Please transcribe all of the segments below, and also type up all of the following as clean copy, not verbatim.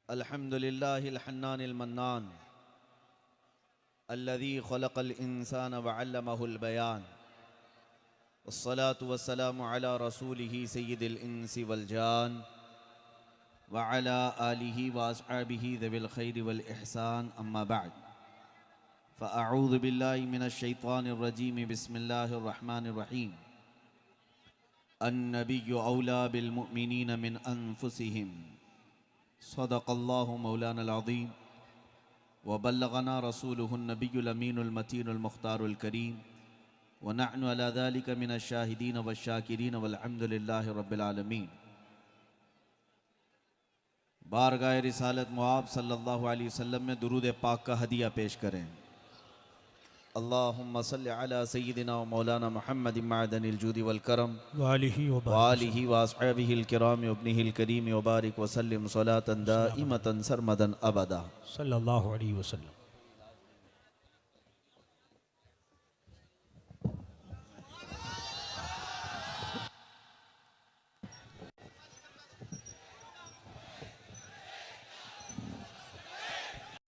अल्हम्दुलिल्लाहिल हन्नानिल mannan अल्लज़ी खलक़ल इंसान व अल्लमहुल बयान वस्सलातु वस्सलामु अला रसूलिही सय्यिदिल इंसी वल जान व अला आलिही व अस्हाबिही ज़िल खैरि वल इहसान अम्मा बअद फ़अऊज़ु बिल्लाहि मिनश शैतानिर रजीम बिस्मिल्लाहिर रहमानिर रहीम अन्नबिय्यु औला बिल मुअमिनीना मिन अनफुसिहिम सदक़ल्लाहु मौलाना अज़ीम व बल्लगना रसूलुहुन नबियुल अमीनुल मतीनुल मुख्तारुल करीम व नहनु अला ज़ालिका मिनश शाहिदीन वश्शाकिरीन वल्हम्दुलिल्लाहि रब्बिल आलमीन। बारगाह रिसालत मुआब सल्लल्लाहु अलैहि वसल्लम में दुरूद पाक का हदिया पेश करें। अल्लाहुम्मा सल्लि अला सय्यिदिना व मौलाना मुहम्मदिन मअदनिल जूदि वल करम व आलिहि व अस्हाबिहिल किराम व इब्निहिल करीम व बारिक व सल्लिम सलातन दाइमतन सरमदन अबदा सल्लल्लाहु अलैहि वसल्लम।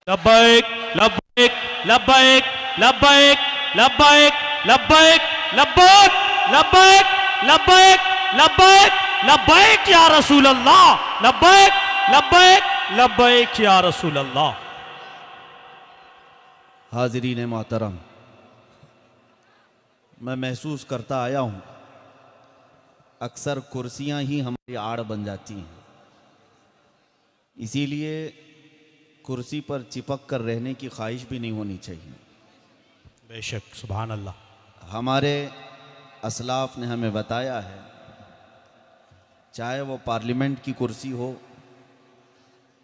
लब्बैक लब्बैक लब्बैक लब्बैक लब्बैक लब्बैक लब्बैक लब्बैक लब्बैक लब्बैक लब्बैक या रसूल अल्लाह, लब्बैक लब्बैक लब्बैक या रसूल अल्लाह। हाज़रीन मोहतरम, मैं महसूस करता आया हूँ अक्सर कुर्सियाँ ही हमारी आड़ बन जाती हैं, इसीलिए कुर्सी पर चिपक कर रहने की ख्वाहिश भी नहीं होनी चाहिए। बेशक, सुभान अल्लाह। हमारे असलाफ ने हमें बताया है, चाहे वो पार्लियामेंट की कुर्सी हो,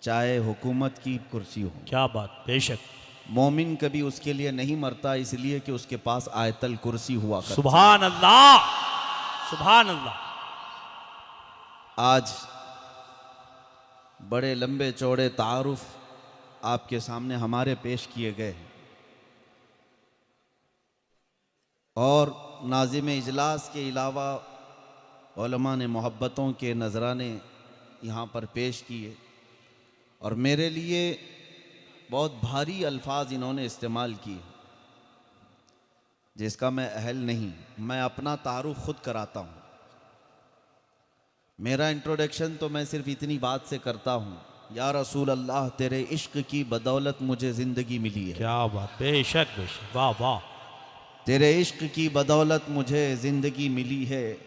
चाहे हुकूमत की कुर्सी हो, क्या बात, बेशक। मोमिन कभी उसके लिए नहीं मरता, इसलिए कि उसके पास आयतल कुर्सी हुआ करती। सुभान अल्लाह, सुभान अल्लाह। आज बड़े लंबे चौड़े तारुफ आपके सामने हमारे पेश किए गए हैं और नाज़िम इजलास के अलावा उलमा ने मोहब्बतों के नजराने यहाँ पर पेश किए और मेरे लिए बहुत भारी अल्फाज इन्होंने इस्तेमाल किए जिसका मैं अहल नहीं। मैं अपना तारुफ खुद कराता हूँ। मेरा इंट्रोडक्शन तो मैं सिर्फ इतनी बात से करता हूँ, या रसूल अल्लाह तेरे इश्क की बदौलत मुझे ज़िंदगी मिली है। क्या बात, बेशक बेशक, वाह वाह। तेरे इश्क की बदौलत मुझे ज़िंदगी मिली है,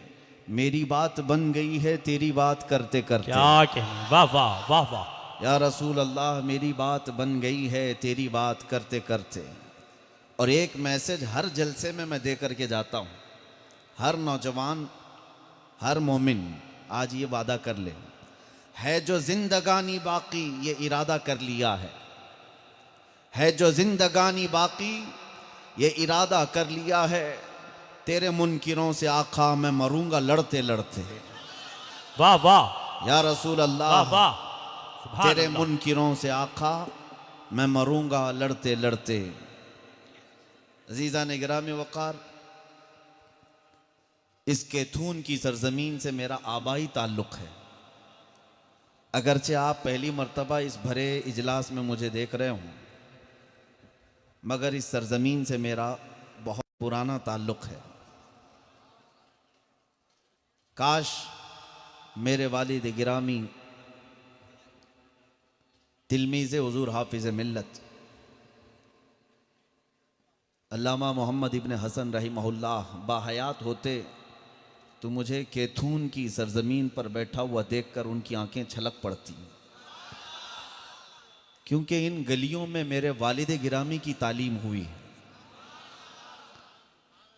मेरी बात बन गई है तेरी बात करते करते। क्या कहने, वाह वाह वाह वाह। या रसूल अल्लाह मेरी बात बन गई है तेरी बात करते करते। और एक मैसेज हर जलसे में मैं दे करके जाता हूँ, हर नौजवान, हर मोमिन आज ये वादा कर ले, है जो जिंदगानी बाकी ये इरादा कर लिया है जो जिंदगानी बाकी ये इरादा कर लिया है, तेरे मुनकिरों से आका मैं मरूंगा लड़ते लड़ते। वाह वाह या रसूल अल्लाह, वाह वाह, सुभान तेरे अल्लाह। मुनकिरों से आका मैं मरूंगा लड़ते लड़ते। अजीज़ा ने गिरामी वक़ार, इस कैथून की सरजमीन से मेरा आबाई ताल्लुक़ है। अगरचे आप पहली मर्तबा इस भरे इजलास में मुझे देख रहे हों, मगर इस सरजमीन से मेरा बहुत पुराना ताल्लुक़ है। काश मेरे वालिद गिरामी तिलमीज़ हुज़ूर हाफिज़ मिल्लत अल्लामा मोहम्मद इब्न हसन रहिमहुल्लाह बाहयात होते तो मुझे कैथून की सरजमीन पर बैठा हुआ देखकर उनकी आंखें छलक पड़ती, क्योंकि इन गलियों में मेरे वालिद गिरामी की तालीम हुई है,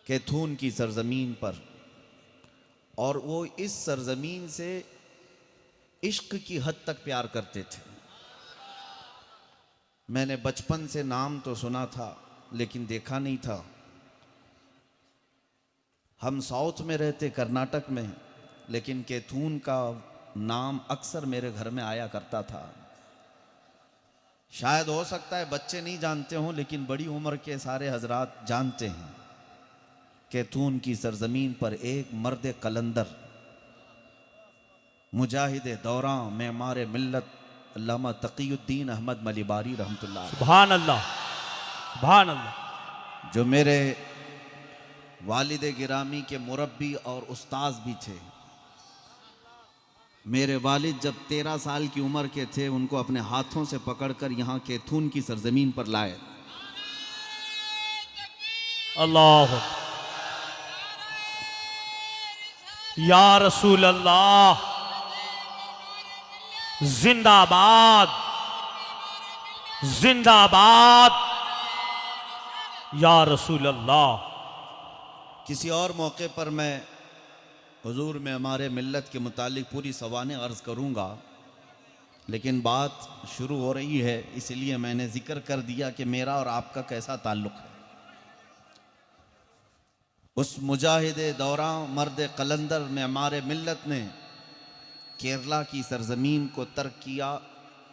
कैथून की सरजमीन पर। और वो इस सरजमीन से इश्क की हद तक प्यार करते थे। मैंने बचपन से नाम तो सुना था लेकिन देखा नहीं था। हम साउथ में रहते, कर्नाटक में, लेकिन कैथून का नाम अक्सर मेरे घर में आया करता था। शायद हो सकता है बच्चे नहीं जानते हों, लेकिन बड़ी उम्र के सारे हजरात जानते हैं। कैथून की सरजमीन पर एक मर्द कलंदर, मुजाहिद दौरां मेमार मिल्लत अल्लामा तकीउद्दीन अहमद मलिबारी रहमतुल्लाह, सुभान अल्लाह, सुभान अल्लाह। जो मेरे वालिद गिरामी के मुरब्बी और उस्ताद भी थे। मेरे वालिद जब 13 साल की उम्र के थे, उनको अपने हाथों से पकड़कर यहाँ कैथून की सरजमीन पर लाए। अल्लाह या रसूल अल्लाह, जिंदाबाद, जिंदाबाद या रसूल अल्लाह। किसी और मौके पर मैं हुजूर में हमारे मिल्लत के मुतालिक पूरी सवाने अर्ज़ करूँगा, लेकिन बात शुरू हो रही है इसलिए मैंने ज़िक्र कर दिया कि मेरा और आपका कैसा ताल्लुक़ है। उस मुजाहिद दौरा मर्द कलंदर में हमारे मिल्लत ने केरला की सरज़मीन को तर्क किया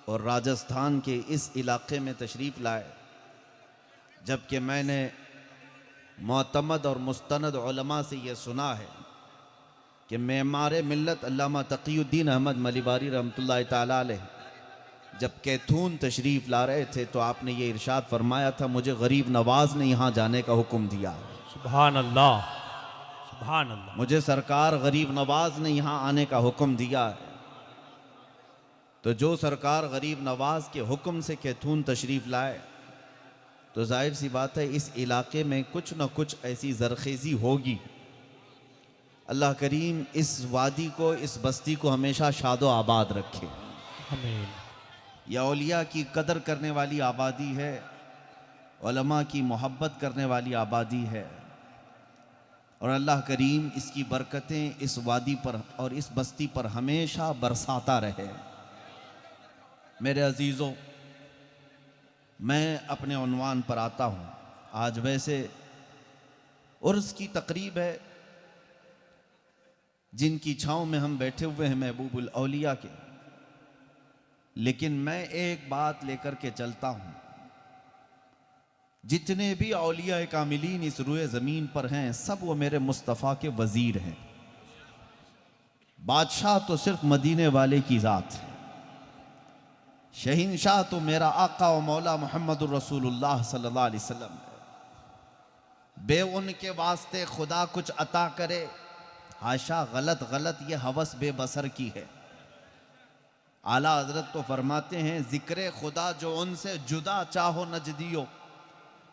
और राजस्थान के इस इलाके में तशरीफ़ लाए, जबकि मैंने मोतमद और मुस्तनद उलमा से यह सुना है कि मेमार मिल्लत अल्लामा तकीउद्दीन अहमद मलिबारी रहमतुल्लाह ताला अलैह जब कैथून तशरीफ़ ला रहे थे तो आपने ये इरशाद फरमाया था, मुझे गरीब नवाज ने यहाँ जाने का हुक्म दिया। सुभान अल्लाह, सुभान अल्लाह। मुझे सरकार गरीब नवाज ने यहाँ आने का हुक्म दिया है। तो जो सरकार गरीब नवाज के हुक्म से कैथून तशरीफ़ लाए तो जाहिर सी बात है इस इलाके में कुछ न कुछ ऐसी ज़रखेज़ी होगी। अल्लाह करीम इस वादी को, इस बस्ती को हमेशा शादो आबाद रखे। आमीन। यह औलिया की कदर करने वाली आबादी है, उलमा की मोहब्बत करने वाली आबादी है, और अल्लाह करीम इसकी बरकतें इस वादी पर और इस बस्ती पर हमेशा बरसाता रहे। मेरे अजीज़ों, मैं अपने उन्वान पर आता हूँ। आज वैसे उर्स की तकरीब है, जिनकी छाँव में हम बैठे हुए हैं महबूबुल औलिया के, लेकिन मैं एक बात लेकर के चलता हूँ। जितने भी औलिया कामिलीन इस रुए ज़मीन पर हैं, सब वो मेरे मुस्तफ़ा के वज़ीर हैं। बादशाह तो सिर्फ मदीने वाले की ज़ात है, शहीनशाह तो मेरा आका व मौला मुहम्मदुर रसूलुल्लाह सल्लल्लाहु अलैहि वसल्लम है। बे उनके वास्ते खुदा कुछ अता करे, हाशा गलत गलत ये हवस बेबसर की है। आला हजरत तो फरमाते हैं, ज़िक्र खुदा जो उनसे जुदा चाहो नजदियो,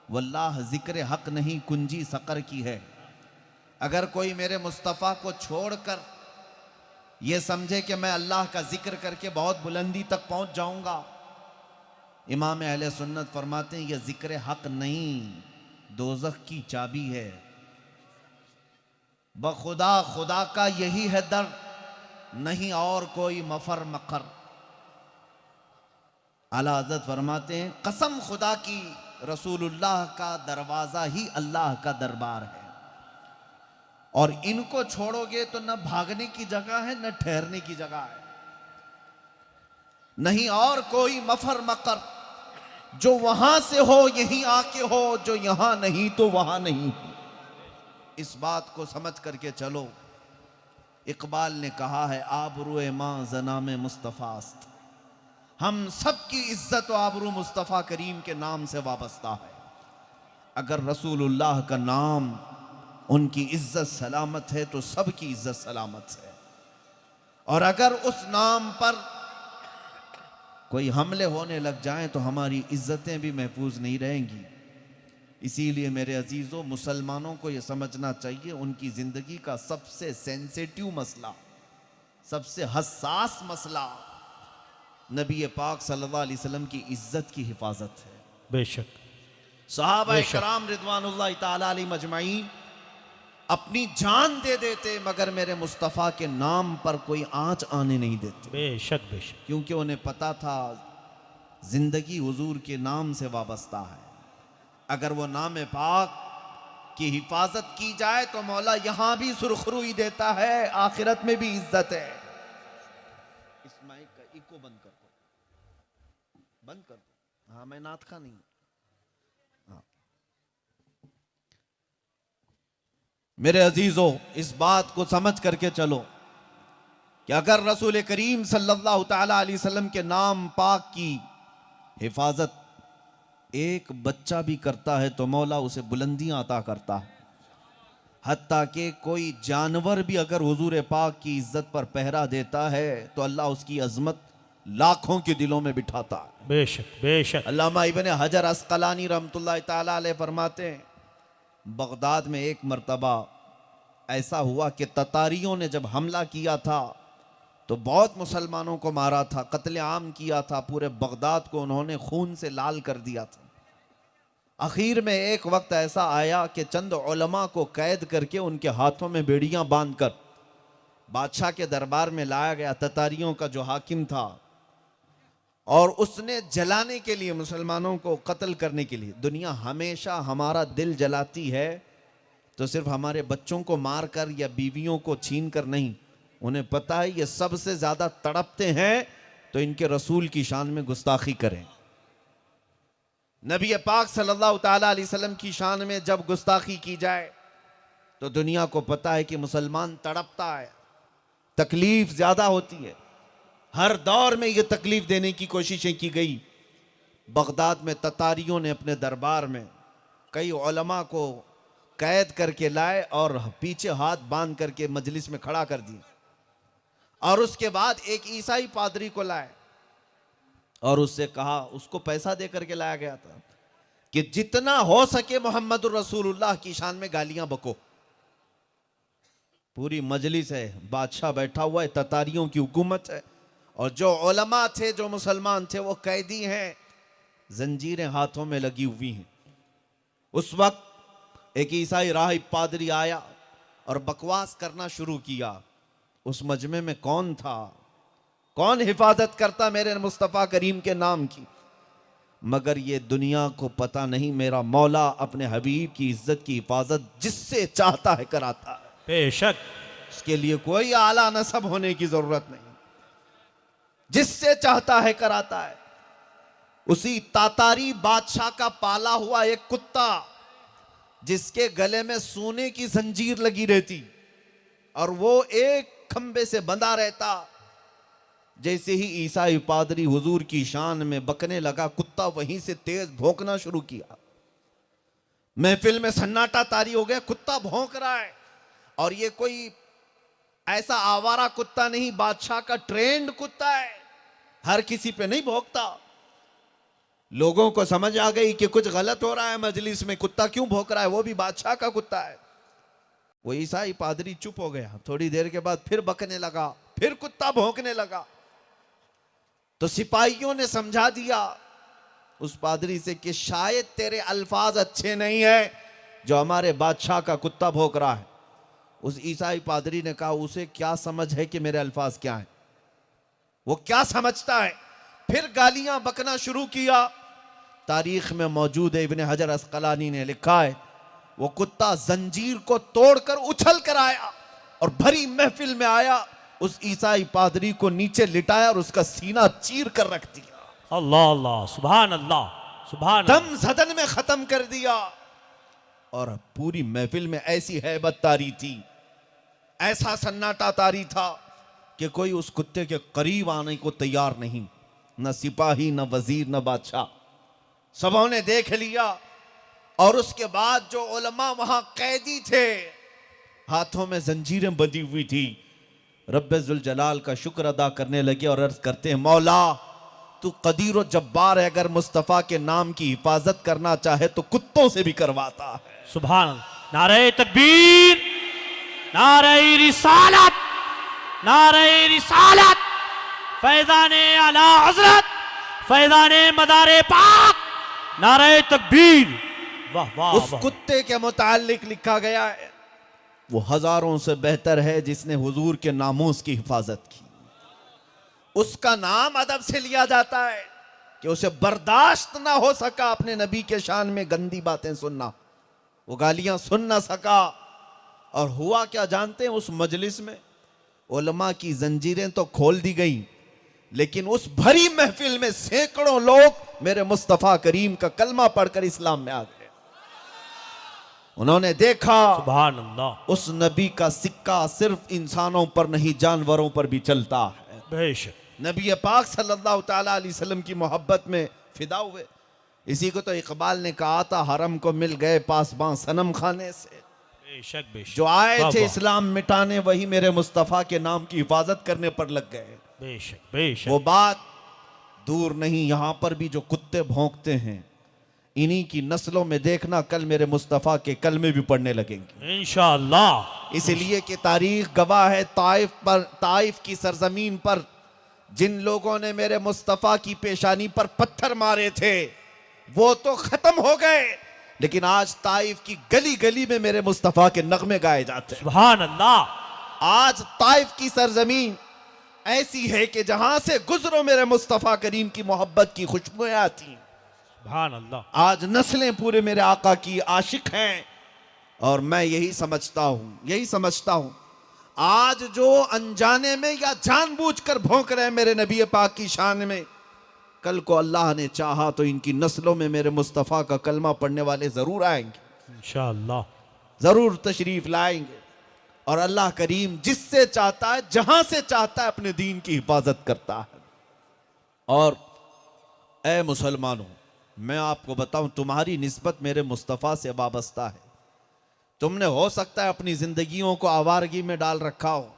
वल्लाह ज़िक्र हक नहीं कुंजी सकर की है। अगर कोई मेरे मुस्तफ़ा को छोड़कर ये समझे कि मैं अल्लाह का जिक्र करके बहुत बुलंदी तक पहुंच जाऊंगा, इमाम अहले सुन्नत फरमाते हैं, यह जिक्र हक नहीं, दोज़ख की चाबी है। बखुदा खुदा का यही है दर, नहीं और कोई मफर मकर। आला हज़रत फरमाते हैं, कसम खुदा की, रसूलुल्लाह का दरवाज़ा ही अल्लाह का दरबार है, और इनको छोड़ोगे तो न भागने की जगह है न ठहरने की जगह है, नहीं और कोई मफर मकर। जो वहां से हो यहीं आके हो, जो यहां नहीं तो वहां नहीं। इस बात को समझ करके चलो। इकबाल ने कहा है, आबरूए मां ज़नामे मुस्तफ़ास्त, हम सब की इज्जत व आबरू मुस्तफ़ा करीम के नाम से वाबस्ता है। अगर रसूलुल्लाह का नाम, उनकी इज्जत सलामत है तो सबकी इज्जत सलामत है, और अगर उस नाम पर कोई हमले होने लग जाएं तो हमारी इज्जतें भी महफूज नहीं रहेंगी। इसीलिए मेरे अजीज़ों, मुसलमानों को यह समझना चाहिए, उनकी ज़िंदगी का सबसे सेंसिटिव मसला, सबसे हसास मसला नबी पाक सल्लल्लाहु अलैहि वसल्लम की इज्जत की हिफाजत है। बेशक। सहाबा कराम रिदवानुल्लाह ताला अलैहिम अजमईन अपनी जान दे देते, मगर मेरे मुस्तफ़ा के नाम पर कोई आंच आने नहीं देते। बेशक बेशक। क्योंकि उन्हें पता था जिंदगी हुजूर के नाम से वाबस्ता है। अगर वो नाम पाक की हिफाजत की जाए तो मौला यहां भी सुरखरुई देता है, आखिरत में भी इज्जत है। इस माइक का इको बंद कर दो, बंद कर दो। हाँ, मैं नात खा नहीं। हाँ। मेरे अजीजों, इस बात को समझ करके चलो कि अगर रसूल करीम सल्लल्लाहु ताला अलैहि वसल्लम के नाम पाक की हिफाजत एक बच्चा भी करता है तो मौला उसे बुलंदियां अता करता है। हत्ता कि कोई जानवर भी अगर हुजूर पाक की इज्जत पर पहरा देता है तो अल्लाह उसकी अजमत लाखों के दिलों में बिठाता है। बेशक बेशक। अल्लामा इब्ने हजर अस्कलानी रहमतुल्लाह ताला अलैह फरमाते हैं, बगदाद में एक मर्तबा ऐसा हुआ कि ततारियों ने जब हमला किया था तो बहुत मुसलमानों को मारा था, कत्ले आम किया था, पूरे बगदाद को उन्होंने खून से लाल कर दिया था। आखिर में एक वक्त ऐसा आया कि चंद उलमा को कैद करके उनके हाथों में बेड़ियां बांधकर बादशाह के दरबार में लाया गया, ततारियों का जो हाकिम था, और उसने जलाने के लिए, मुसलमानों को कत्ल करने के लिए। दुनिया हमेशा हमारा दिल जलाती है तो सिर्फ हमारे बच्चों को मारकर या बीवियों को छीन कर नहीं, उन्हें पता है ये सबसे ज्यादा तड़पते हैं तो इनके रसूल की शान में गुस्ताखी करें। नबी पाक सल्लल्लाहु ताला अलैहि वसल्लम की शान में जब गुस्ताखी की जाए तो दुनिया को पता है कि मुसलमान तड़पता है, तकलीफ ज्यादा होती है। हर दौर में यह तकलीफ देने की कोशिशें की गई। बगदाद में ततारियों ने अपने दरबार में कई उलमा को कैद करके लाए और पीछे हाथ बांध करके मजलिस में खड़ा कर दिया, और उसके बाद एक ईसाई पादरी को लाए और उससे कहा, उसको पैसा दे करके लाया गया था कि जितना हो सके मोहम्मद रसूलुल्लाह की शान में गालियां बको। पूरी मजलिस है, बादशाह बैठा हुआ है, ततारियों की हुकूमत है, और जो उलमा थे, जो मुसलमान थे, वो कैदी हैं, जंजीरें हाथों में लगी हुई हैं। उस वक्त एक ईसाई राहिब पादरी आया और बकवास करना शुरू किया। उस मजमे में कौन था? कौन हिफाजत करता मेरे मुस्तफ़ा करीम के नाम की? मगर ये दुनिया को पता नहीं, मेरा मौला अपने हबीब की इज्जत की हिफाजत जिससे चाहता है कराता है। बेशक। इसके लिए कोई आला नसब होने की जरूरत नहीं, जिससे चाहता है कराता है। उसी तातारी बादशाह का पाला हुआ एक कुत्ता, जिसके गले में सोने की जंजीर लगी रहती और वो एक खंबे से बंधा रहता, जैसे ही ईसाई पादरी हुजूर की शान में बकने लगा, कुत्ता वहीं से तेज भौंकना शुरू किया। महफिल में सन्नाटा तारी हो गया, कुत्ता भौंक रहा है, और ये कोई ऐसा आवारा कुत्ता नहीं, बादशाह का ट्रेंड कुत्ता है, हर किसी पे नहीं भौंकता। लोगों को समझ आ गई कि कुछ गलत हो रहा है मजलिस में, कुत्ता क्यों भौंक रहा है, वो भी बादशाह का कुत्ता है। वो ईसाई पादरी चुप हो गया। थोड़ी देर के बाद फिर बकने लगा, फिर कुत्ता भौंकने लगा। तो सिपाहियों ने समझा दिया उस पादरी से कि शायद तेरे अल्फाज अच्छे नहीं है जो हमारे बादशाह का कुत्ता भौंक रहा है। उस ईसाई पादरी ने कहा, उसे क्या समझ है कि मेरे अल्फाज क्या हैं, वो क्या समझता है। फिर गालियां बकना शुरू किया। तारीख में मौजूद है, इब्ने हजर अस्कलानी ने लिखा है, वो कुत्ता जंजीर को तोड़कर उछल कर आया और भरी महफिल में आया, उस ईसाई पादरी को नीचे लिटाया और उसका सीना चीर कर रख दिया। अल्लाह अल्लाह, सुभान अल्लाह, सुभान अल्लाह। दम सदन में खत्म कर दिया। और पूरी महफिल में ऐसी हैबत तारी थी, ऐसा सन्नाटा तारी था कि कोई उस कुत्ते के करीब आने को तैयार नहीं, न सिपाही, न वजीर, न बादशाह। सबों ने देख लिया। और उसके बाद जो उलमा वहां कैदी थे, हाथों में जंजीरें बंधी हुई थी, रब्बे जुल जलाल का शुक्र अदा करने लगे और अर्ज करते हैं, मौला तू कदीर और जब्बार है, अगर मुस्तफ़ा के नाम की हिफाजत करना चाहे तो कुत्तों से भी करवाता है। सुभान अल्लाह। नारे तकबीर, नारे रिसालत, नारे रिसालत, फैज़ाने आला हज़रत, फैज़ाने मदारे पाक, नारे तकबीर। वाह वाह। उस कुत्ते के मुताल्लिक लिखा गया है, वो हजारों से बेहतर है जिसने हुजूर के नामूस की हिफाजत की। उसका नाम अदब से लिया जाता है कि उसे बर्दाश्त ना हो सका अपने नबी के शान में गंदी बातें सुनना, वो गालियां सुन ना सका। और हुआ क्या जानते हैं, उस मजलिस में उलमा की जंजीरें तो खोल दी गई, लेकिन उस भरी महफिल में सैकड़ों लोग मेरे मुस्तफ़ा करीम का कलमा पढ़कर इस्लाम में आ गए। उन्होंने देखा सुभान अल्लाह। उस नबी का सिक्का सिर्फ इंसानों पर नहीं जानवरों पर भी चलता है। बेशक। नबी पाक सल्लल्लाहु ताला अलैहि वसल्लम की मोहब्बत में फिदा हुए। इसी को तो इकबाल ने कहा था, हरम को मिल गए पासबां सनम खाने से। बेशक बेशक। जो आए वाह, थे वाह। इस्लाम मिटाने, वही मेरे मुस्तफ़ा के नाम की हिफाजत करने पर लग गए। बेशक बेशक। वो बात दूर नहीं, यहाँ पर भी जो कुत्ते भौंकते हैं, इन्हीं की नस्लों में देखना कल मेरे मुस्तफ़ा के कलमे भी पढ़ने लगेंगे इंशाअल्लाह। इसलिए कि तारीख गवाह है, ताइफ की सरजमीन पर जिन लोगों ने मेरे मुस्तफ़ा की पेशानी पर पत्थर मारे थे वो तो खत्म हो गए, लेकिन आज ताइफ की गली गली में मेरे मुस्तफ़ा के नगमे गाए जाते हैं। सुभान अल्लाह। आज ताइफ की सरजमीन ऐसी है कि जहां से गुजरो मेरे मुस्तफ़ा करीम की मोहब्बत की खुशबुएं आती हैं। सुभान अल्लाह। आज नस्लें पूरे मेरे आका की आशिक हैं। और मैं यही समझता हूं आज जो अनजाने में या जानबूझकर भौंक रहे हैं मेरे नबी पाक की शान में, कल को अल्लाह ने चाहा तो इनकी नस्लों में मेरे मुस्तफ़ा का कलमा पढ़ने वाले जरूर आएंगे, इंशाअल्लाह जरूर तशरीफ लाएंगे। और अल्लाह करीम जिससे चाहता है, जहां से चाहता है, अपने दीन की हिफाजत करता है। और ए मुसलमानों, मैं आपको बताऊं, तुम्हारी निस्बत मेरे मुस्तफ़ा से वाबस्ता है। तुमने हो सकता है अपनी जिंदगियों को आवारगी में डाल रखा हो,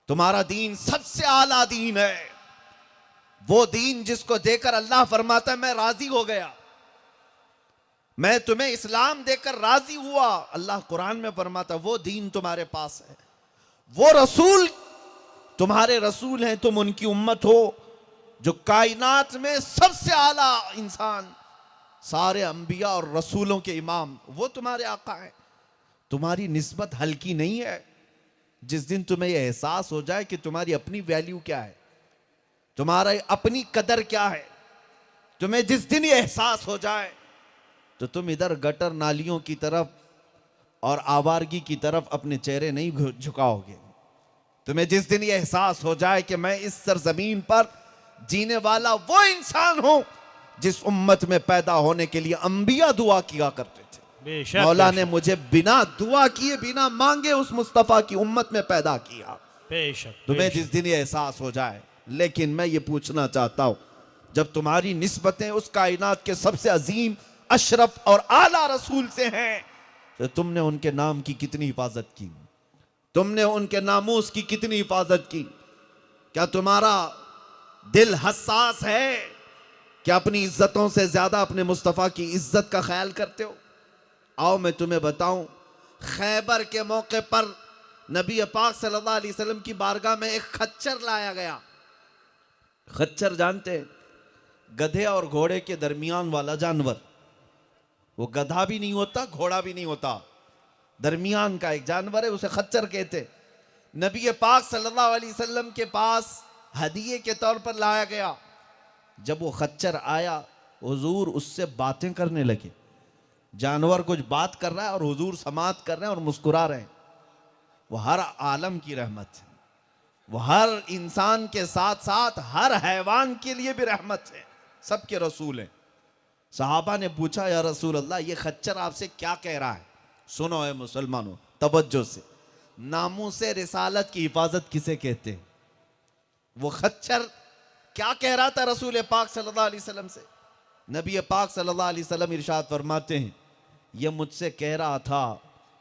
तुम्हारा दीन सबसे आला दीन है, वो दीन जिसको देकर अल्लाह फरमाता है मैं राजी हो गया, मैं तुम्हें इस्लाम देकर राजी हुआ। अल्लाह कुरान में फरमाता है वो दीन तुम्हारे पास है, वो रसूल तुम्हारे रसूल हैं, तुम उनकी उम्मत हो। जो कायनात में सबसे आला इंसान, सारे अंबिया और रसूलों के इमाम, वो तुम्हारे आका है। तुम्हारी निस्बत हल्की नहीं है। जिस दिन तुम्हें यह एहसास हो जाए कि तुम्हारी अपनी वैल्यू क्या है, तुम्हारा अपनी कदर क्या है, तुम्हें जिस दिन ये एहसास हो जाए तो तुम इधर गटर नालियों की तरफ और आवारगी की तरफ अपने चेहरे नहीं झुकाओगे। तुम्हें जिस दिन ये एहसास हो जाए कि मैं इस सरजमीन पर जीने वाला वो इंसान हूं जिस उम्मत में पैदा होने के लिए अंबिया दुआ किया करते थे, बेशक। मौला ने मुझे बिना दुआ किए, बिना मांगे उस मुस्तफ़ा की उम्मत में पैदा किया। बेशक। तुम्हें जिस दिन ये एहसास हो जाए। लेकिन मैं ये पूछना चाहता हूं, जब तुम्हारी निस्बतें उस कायनात के सबसे अजीम, अशरफ और आला रसूल से हैं, तो तुमने उनके नाम की कितनी हिफाजत की, तुमने उनके नामूस की कितनी हिफाजत की? क्या तुम्हारा दिल हसास है? क्या अपनी इज्जतों से ज्यादा अपने मुस्तफ़ा की इज्जत का ख्याल करते हो? आओ मैं तुम्हें बताऊं, खैबर के मौके पर नबी पाक सल्लल्लाहु अलैहि वसल्लम की बारगाह में एक खच्चर लाया गया। खच्चर जानते हैं, गधे और घोड़े के दरमियान वाला जानवर। वो गधा भी नहीं होता, घोड़ा भी नहीं होता, दरमियान का एक जानवर है, उसे खच्चर कहते। नबी पाक सल्लल्लाहु अलैहि वसल्लम के पास हदिये के तौर पर लाया गया। जब वो खच्चर आया, हुजूर उससे बातें करने लगे। जानवर कुछ बात कर रहा है और हुजूर समात कर रहे हैं और मुस्कुरा रहे हैं। वो हर आलम की रहमत है, वो हर इंसान के साथ साथ हर हैवान के लिए भी रहमत है, सबके रसूल हैं। सहाबा ने पूछा, या रसूल अल्लाह, ये खच्चर आपसे क्या कह रहा है? सुनो है मुसलमानों, तवज्जो से, नामूसे रिसालत की हिफाजत किसे कहते हैं? वो खच्चर क्या कह रहा था रसूल पाक सल्लल्लाहु अलैहि वसल्लम से? नबी पाक सल्लल्लाहु अलैहि वसल्लम इरशाद फरमाते हैं, ये मुझसे कह रहा था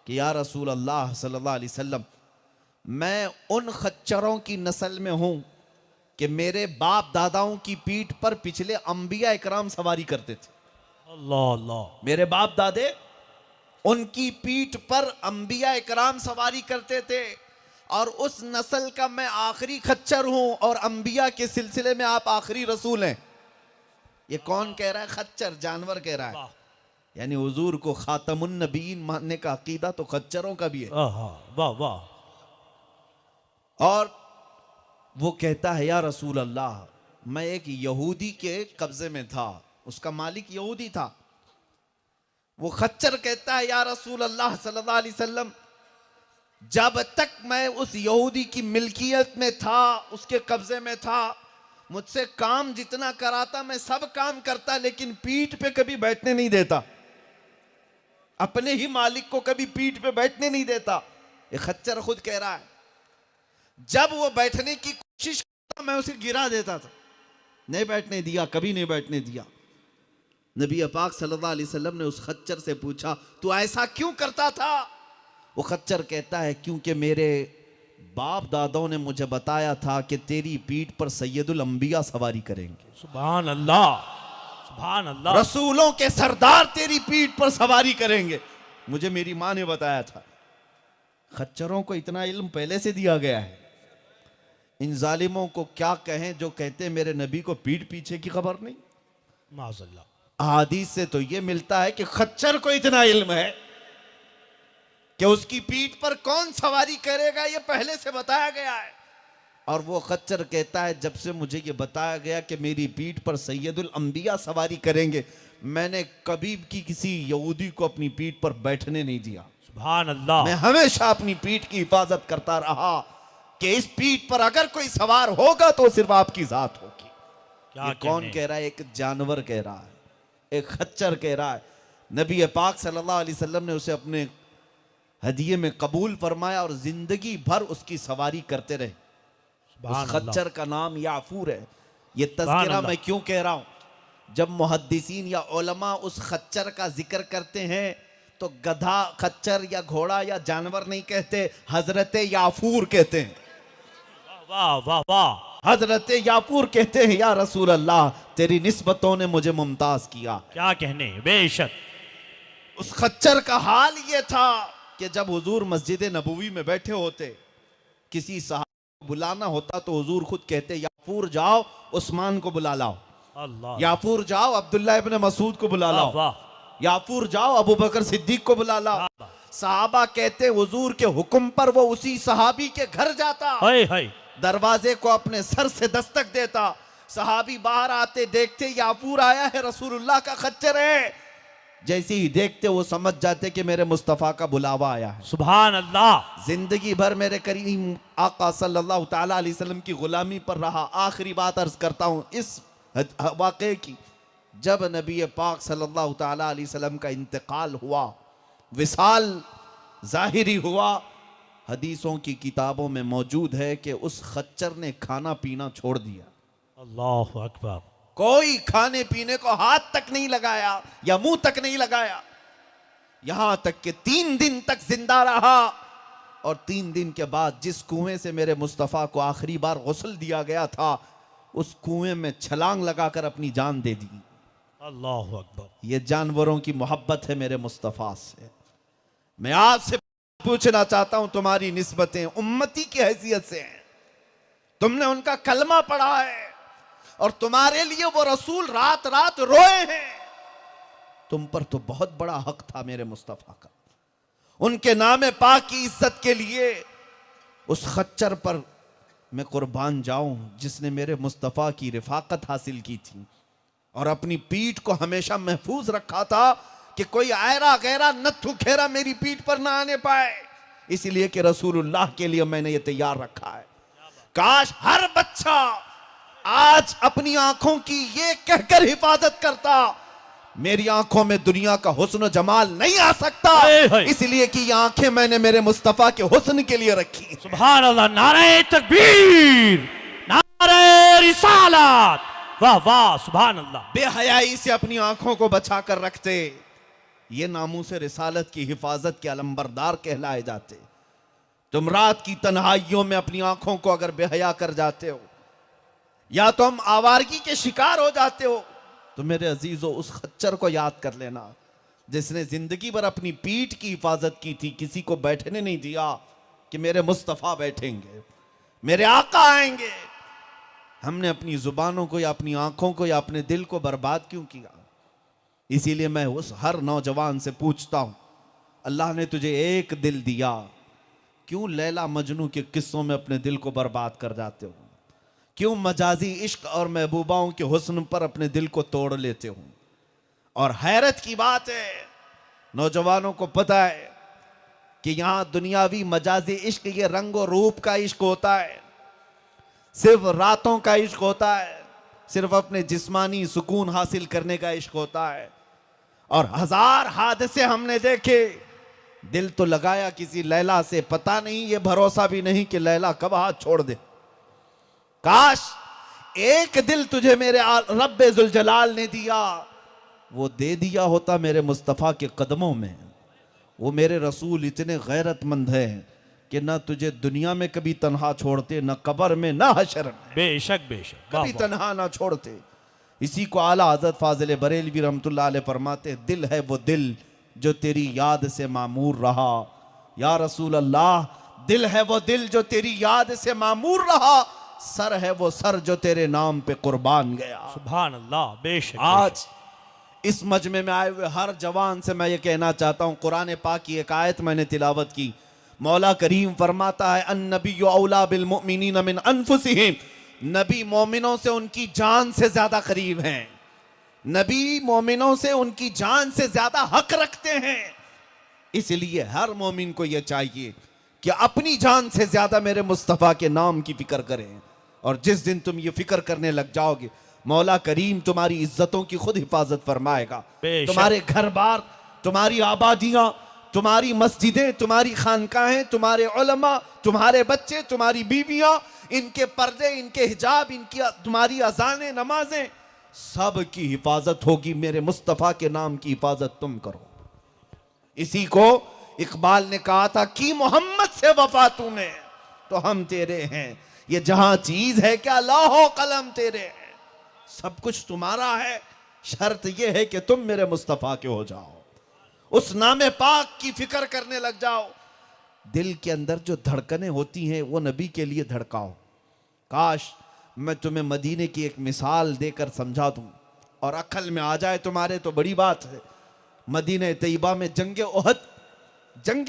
कि या रसूल अल्लाह सल्लल्लाहु अलैहि वसल्लम, मैं उन खच्चरों की नस्ल में हूं कि मेरे बाप दादाओं की पीठ पर पिछले अंबिया इकराम सवारी करते थे। अल्लाह अल्लाह। मेरे बाप दादे, उनकी पीठ पर अंबिया इकराम सवारी करते थे, और उस नस्ल का मैं आखिरी खच्चर हूं, और अंबिया के सिलसिले में आप आखिरी रसूल हैं। ये कौन कह रहा है? खच्चर, जानवर कह रहा है। यानी हुजूर को खातमुन नबीन मानने का अकीदा तो खच्चरों का भी है। वाह वाह। और वो कहता है, या रसूल अल्लाह, मैं एक यहूदी के कब्जे में था, उसका मालिक यहूदी था। वो खच्चर कहता है, या रसूल अल्लाह सल्लल्लाहु अलैहि वसल्लम, जब तक मैं उस यहूदी की मिल्कियत में था, उसके कब्जे में था, मुझसे काम जितना कराता मैं सब काम करता, लेकिन पीठ पे कभी बैठने नहीं देता। अपने ही मालिक को कभी पीठ पे बैठने नहीं देता। ये खच्चर खुद कह रहा है, जब वो बैठने की कोशिश करता मैं उसे गिरा देता था, नहीं बैठने दिया, कभी नहीं बैठने दिया। नबी पाक सल्लल्लाहु अलैहि वसल्लम ने उस खच्चर से पूछा, तू ऐसा क्यों करता था? वो खच्चर कहता है, क्योंकि मेरे बाप दादाओं ने मुझे बताया था कि तेरी पीठ पर सैयदुल अंबिया सवारी करेंगे। सुभान अल्लाह, सुभान अल्लाह। रसूलों के सरदार तेरी पीठ पर सवारी करेंगे, मुझे मेरी मां ने बताया था। खच्चरों को इतना इल्म पहले से दिया गया है। इन जालिमों को क्या कहें जो कहते हैं मेरे नबी को पीठ पीछे की खबर नहीं। माज़अल्लाह। हदीस से तो यह मिलता है कि खच्चर को इतना इल्म है कि उसकी पीठ पर कौन सवारी करेगा यह पहले से बताया गया है। और वो खच्चर कहता है, जब से मुझे ये बताया गया कि मेरी पीठ पर सैयदुल अंबिया सवारी करेंगे, मैंने कभी की किसी यहूदी को अपनी पीठ पर बैठने नहीं दिया। सुभान अल्लाह। मैं हमेशा अपनी पीठ की हिफाजत करता रहा कि इस पीठ पर अगर कोई सवार होगा तो सिर्फ आपकी जात होगी। ये कौन कह रहा है? एक जानवर कह रहा है, एक खच्चर कह रहा है। नबी पाक सल्लल्लाहु अलैहि वसल्लम ने उसे अपने हदिये में कबूल फरमाया और जिंदगी भर उसकी सवारी करते रहे। उस खच्चर का नाम याफूर है। ये तज़किरा मैं क्यों कह रहा हूं? जब मुहद्दिसीन या उलमा उस खच्चर का जिक्र करते हैं तो गधा, खच्चर या घोड़ा या जानवर नहीं कहते, हजरत याफूर कहते हैं। वाह वाह वाह। हजरत याफूर कहते हैं, या रसूल अल्लाह, तेरी निस्बतों ने मुझे मुमताज किया। क्या कहने, बेशक। उस खच्चर का हाल ये था कि जब हुजूर मस्जिद नबवी में बैठे होते, किसी साहब को बुलाना होता तो हुजूर खुद कहते, याफूर जाओ उस्मान को बुला लाओ, अल्लाह। याफूर जाओ अब्दुल्ला इब्न मसूद को बुला लाओ, वाह। याफूर जाओ अबू बकर सिद्दीक को बुला लाओ। साहबा कहते हुजूर के हुक्म पर वो उसी सहाबी के घर जाता, हाय हाय। दरवाजे को अपने सर से दस्तक देता। सहाबी बाहर आते, देखते याफूर आया है, रसूलुल्लाह का खच्चर है। जैसे ही देखते वो समझ जाते कि मेरे मुस्तफ़ा का बुलावा आया है। सुभान अल्लाह। जिंदगी भर मेरे करीम आका सल्लल्लाहु ताला अलैहि वसल्लम की गुलामी पर रहा। आखिरी बात अर्ज करता हूँ इस वाक़े की, जब नबी पाक सल्लल्लाहु ताला अलैहि वसल्लम का इंतकाल हुआ, विसाल जाहिरी हुआ, हदीसों की किताबों में मौजूद है कि उस खच्चर ने खाना पीना छोड़ दिया। अल्लाहु अकबर। कोई खाने पीने को हाथ तक नहीं लगाया या मुंह तक नहीं लगाया, यहां तक कि 3 दिन तक जिंदा रहा। और 3 दिन के बाद जिस कुएं से मेरे मुस्तफ़ा को आखिरी बार गुस्ल दिया गया था, उस कुएं में छलांग लगाकर अपनी जान दे दी। अल्लाहु अकबर। ये जानवरों की मोहब्बत है मेरे मुस्तफ़ा से। मैं आपसे पूछना चाहता हूं, तुम्हारी निस्बतें उम्मती की हैसियत से हैं, तुमने उनका कलमा पढ़ा है और तुम्हारे लिए वो रसूल रात रात रोए हैं। तुम पर तो बहुत बड़ा हक था मेरे मुस्तफ़ा का। उनके नामे पाक की इज्जत के लिए उस खच्चर पर मैं कुर्बान जाऊं जिसने मेरे मुस्तफ़ा की रिफाकत हासिल की थी और अपनी पीठ को हमेशा महफूज रखा था कि कोई आयरा गैरा नत्थु खेरा मेरी पीठ पर ना आने पाए, इसलिए कि रसूलुल्लाह के लिए मैंने ये तैयार रखा है। काश हर बच्चा आज अपनी आंखों की ये कहकर हिफाजत करता, मेरी आंखों में दुनिया का हुस्न जमाल नहीं आ सकता, इसलिए कि ये आंखें मैंने मेरे मुस्तफ़ा के हुस्न के लिए रखी। सुभान अल्लाह। नारे तकबीर, नारे रिसालत। वाह वाह, सुभान अल्लाह। बेहयाई से अपनी आंखों को बचा कर रखते, ये नामूस रिसालत की हिफाजत के अलंबरदार कहलाए जाते। तुम रात की तन्हाइयों में अपनी आंखों को अगर बेहया कर जाते हो या तो हम आवारगी के शिकार हो जाते हो, तो मेरे अजीजों उस खच्चर को याद कर लेना जिसने जिंदगी भर अपनी पीठ की हिफाजत की थी, किसी को बैठने नहीं दिया कि मेरे मुस्तफ़ा बैठेंगे, मेरे आका आएंगे। हमने अपनी जुबानों को या अपनी आंखों को या अपने दिल को बर्बाद क्यों किया? इसीलिए मैं उस हर नौजवान से पूछता हूं, अल्लाह ने तुझे एक दिल दिया, क्यों लैला मजनू के किस्सों में अपने दिल को बर्बाद कर जाते हो? क्यों मजाजी इश्क और महबूबाओं के हुस्न पर अपने दिल को तोड़ लेते हो? और हैरत की बात है, नौजवानों को पता है कि यहां दुनियावी मजाजी इश्क ये रंग और रूप का इश्क होता है, सिर्फ रातों का इश्क होता है, सिर्फ अपने जिस्मानी सुकून हासिल करने का इश्क होता है। और हजार हादसे हमने देखे, दिल तो लगाया किसी लैला से, पता नहीं ये भरोसा भी नहीं कि लैला कब हाथ छोड़ दे। काश एक दिल तुझे मेरे रब्बे जुल जलाल ने दिया, वो दे दिया होता मेरे मुस्तफ़ा के कदमों में। वो मेरे रसूल इतने गैरतमंद हैं कि ना तुझे दुनिया में कभी तन्हा छोड़ते, ना कब्र में, ना हशर में, बेशक बेशक, वाह, कभी वाह। तन्हा ना छोड़ते। इसी को आला हज़रत फाजिल बरेलवी रहमतुल्लाह अलैह फरमाते, दिल है वो दिल जो तेरी याद से मामूर रहा। या रसूल अल्लाह, दिल है वो दिल जो तेरी याद से मामूर रहा, सर है वो सर जो तेरे नाम पे कुर्बान गया। सुभान अल्लाह, बेशक बेशक। आज इस मजमे में आए हुए हर जवान से मैं ये कहना चाहता हूँ, कुरान पाक की एक आयत मैंने तिलावत की। मौला करीम फरमाता है, अन्नबी औला बिल मुमिनीन मिन अनफुसिहिम, नबी मोमिनों से उनकी जान से ज्यादा करीब हैं। नबी मोमिनों से उनकी जान से ज्यादा हक रखते हैं। इसलिए हर मोमिन को यह चाहिए कि अपनी जान से ज्यादा मेरे मुस्तफ़ा के नाम की फिक्र करें। और जिस दिन तुम ये फिक्र करने लग जाओगे, मौला करीम तुम्हारी इज्जतों की खुद हिफाजत फरमाएगा। बेशक। तुम्हारे घर बार, तुम्हारी आबादियां, तुम्हारी मस्जिदें, तुम्हारी खानकाहें, तुम्हारे उलमा, तुम्हारे बच्चे, तुम्हारी बीवियां, इनके पर्दे, इनके हिजाब, इनकी तुम्हारी अजानें, नमाजें, सब की हिफाजत होगी। मेरे मुस्तफ़ा के नाम की हिफाजत तुम करो। इसी को इकबाल ने कहा था कि मोहम्मद से वफा तूने तो हम तेरे हैं, ये जहां चीज है क्या लाहो कलम तेरे हैं। सब कुछ तुम्हारा है, शर्त यह है कि तुम मेरे मुस्तफ़ा के हो जाओ, उस नामे पाक की फिक्र करने लग जाओ। दिल के अंदर जो धड़कनें होती हैं वो नबी के लिए धड़काओ। काश मैं तुम्हें मदीने की एक मिसाल देकर समझा दूं और अक्ल में आ जाए तुम्हारे तो बड़ी बात है। मदीने तैयबा में जंग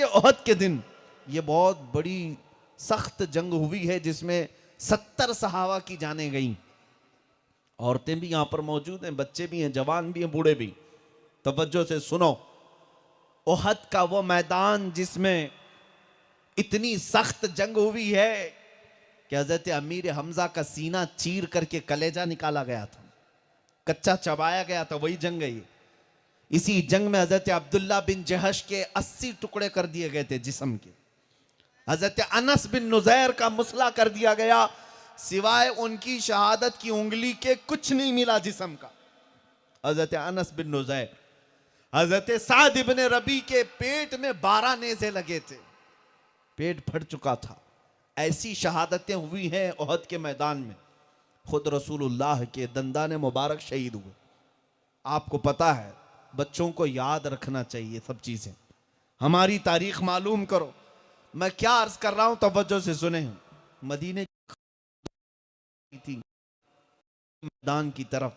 ओहद के दिन ये बहुत बड़ी सख्त जंग हुई है, जिसमें 70 सहाबा की जानें गईं। औरतें भी यहां पर मौजूद हैं, बच्चे भी हैं, जवान भी हैं, बूढ़े भी। तवज्जो से सुनो, ओहद का वो मैदान जिसमें इतनी सख्त जंग हुई है कि हजरत अमीर हमजा का सीना चीर करके कलेजा निकाला गया था, कच्चा चबाया गया था, वही जंग है ये। इसी जंग में हजरत अब्दुल्ला बिन जहश के 80 टुकड़े कर दिए गए थे जिस्म के। हजरत अनस बिन नुजैर का मुसला कर दिया गया, सिवाय उनकी शहादत की उंगली के कुछ नहीं मिला जिस्म का। हजरत अनस बिन नुजैर, हजरत साद इब्ने रबी के पेट में 12 नेज़े लगे थे, पेट फट चुका था। ऐसी शहादतें हुई हैं ओहद के मैदान में। खुद रसूलुल्लाह के दंदाने मुबारक शहीद हुए। आपको पता है, बच्चों को याद रखना चाहिए सब चीजें, हमारी तारीख मालूम करो। मैं क्या अर्ज कर रहा हूं, तवज्जो से सुने। मदीने थी मैदान की तरफ,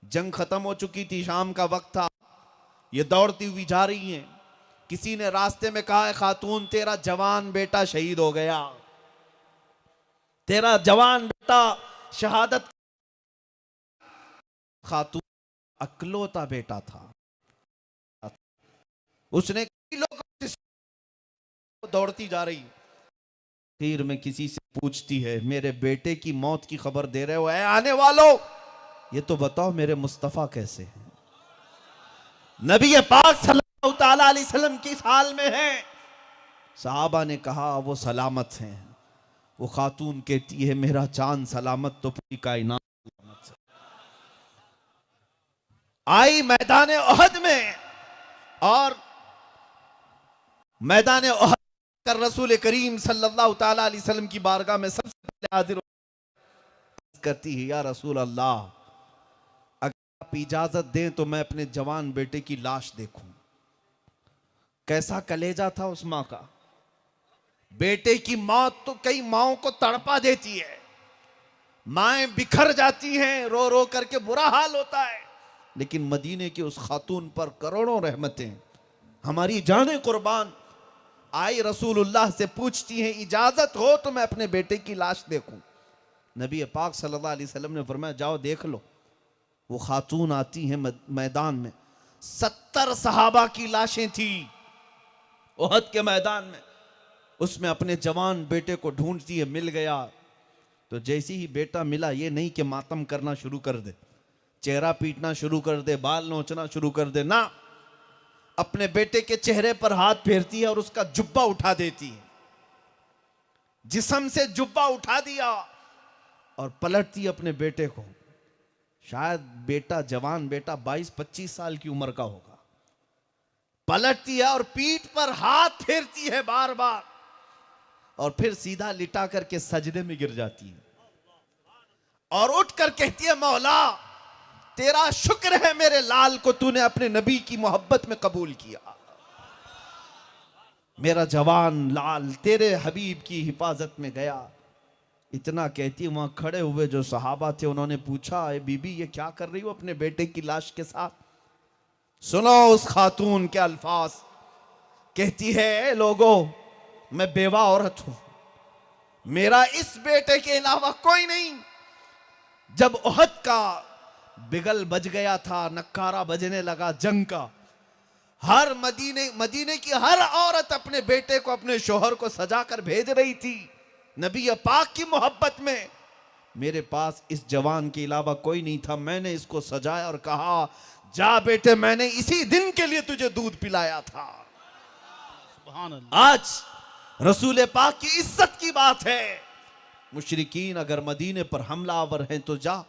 जंग खत्म हो चुकी थी, शाम का वक्त था, ये दौड़ती हुई जा रही हैं। किसी ने रास्ते में कहा है, खातून तेरा जवान बेटा शहीद हो गया, तेरा जवान बेटा शहादत। खातून अकलौता बेटा था, उसने कई लोगों से दौड़ती जा रही, आखिर में किसी से पूछती है, मेरे बेटे की मौत की खबर दे रहे हो, ऐ आने वालों, ये तो बताओ मेरे मुस्तफा कैसे हैं। नबी पाक सल्लल्लाहु तआला अलैहि वसल्लम किस हाल में है। सहाबा ने कहा वो सलामत हैं। वो खातून कहती है, मेरा चांद सलामत तो पूरी कायनात सलामत है। आई मैदान ओहद में, और मैदान ओहद कर रसूल करीम सल्लल्लाहु तआला अलैहि वसल्लम की बारगाह में सबसे पहले हाजिर करती है, या रसूल अल्लाह, अगर आप इजाजत दें तो मैं अपने जवान बेटे की लाश देखूं। कैसा कलेजा था उस मां का। बेटे की मौत तो कई माओं को तड़पा देती है, माएं बिखर जाती हैं, रो रो करके बुरा हाल होता है। लेकिन मदीने की उस खातून पर करोड़ों रहमतें, हमारी जाने कुर्बान। आई रसूलुल्लाह से पूछती हैं, इजाजत हो तो मैं अपने बेटे की लाश देखूं। नबी पाक सल्लल्लाहु अलैहि वसल्लम ने फरमाया, जाओ देख लो। वो खातून आती हैं मैदान में, 70 सहाबा की लाशें थी ओहद के मैदान में। उसमें अपने जवान बेटे को ढूंढती है, मिल गया। तो जैसे ही बेटा मिला, ये नहीं कि मातम करना शुरू कर दे, चेहरा पीटना शुरू कर दे, बाल नोचना शुरू कर दे ना, अपने बेटे के चेहरे पर हाथ फेरती है और उसका जुब्बा उठा देती है, जिस्म से जुब्बा उठा दिया और पलटती अपने बेटे को। शायद बेटा, जवान बेटा 22-25 साल की उम्र का होगा, पलटती है और पीठ पर हाथ फेरती है बार बार और फिर सीधा लिटा करके सजदे में गिर जाती है और उठकर कहती है, मौला तेरा शुक्र है मेरे लाल को तूने अपने नबी की मोहब्बत में कबूल किया। मेरा जवान लाल तेरे हबीब की हिफाजत में गया। इतना कहती, वहां खड़े हुए जो सहाबा थे उन्होंने पूछा, ए बीबी ये क्या कर रही हो अपने बेटे की लाश के साथ? सुनो उस खातून के अल्फाज, कहती है, लोगों मैं बेवा औरत हूं, मेरा इस बेटे के अलावा कोई नहीं। जब उहद का बिगल बज गया था, नक्कारा बजने लगा जंग का, हर मदीने की हर औरत अपने बेटे को, अपने शोहर को सजा कर भेज रही थी नबी पाक की मोहब्बत में। मेरे पास इस जवान के अलावा कोई नहीं था, मैंने इसको सजाया और कहा, जा बेटे मैंने इसी दिन के लिए तुझे दूध पिलाया था। आज रसूल पाक की इज्जत की बात है। मुशरिकीन अगर मदीने पर हमलावर हैं तो जा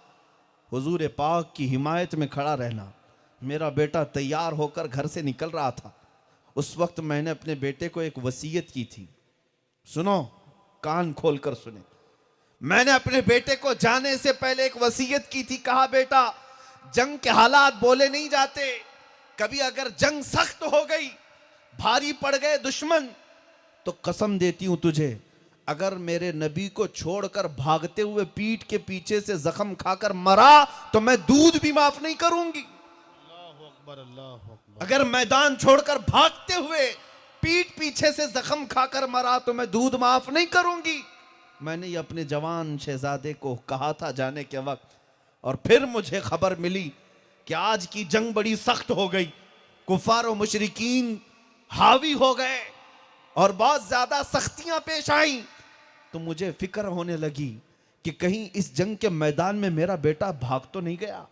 हुजूर पाक की हिमायत में खड़ा रहना। मेरा बेटा तैयार होकर घर से निकल रहा था, उस वक्त मैंने अपने बेटे को एक वसीयत की थी। सुनो, कान खोलकर सुने। मैंने अपने बेटे को जाने से पहले एक वसीयत की थी। कहा, बेटा जंग के हालात बोले नहीं जाते, कभी अगर जंग सख्त हो गई, भारी पड़ गए दुश्मन, तो कसम देती हूं तुझे, अगर मेरे नबी को छोड़कर भागते हुए पीठ के पीछे से जख्म खाकर मरा तो मैं दूध भी माफ नहीं करूंगी। अगर मैदान छोड़कर भागते हुए पीठ पीछे से जख्म खाकर मरा तो मैं दूध माफ नहीं करूंगी। मैंने ये अपने जवान शहजादे को कहा था जाने के वक्त, और फिर मुझे खबर मिली कि आज की जंग बड़ी सख्त हो गई, कुफार और मुशरिकीन हावी हो गए और बहुत ज्यादा सख्तियां पेश आई, तो मुझे फिक्र होने लगी कि कहीं इस जंग के मैदान में मेरा बेटा भाग तो नहीं गया,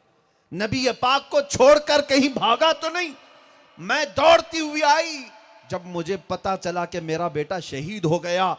नबी पाक को छोड़कर कहीं भागा तो नहीं। मैं दौड़ती हुई आई, जब मुझे पता चला कि मेरा बेटा शहीद हो गया,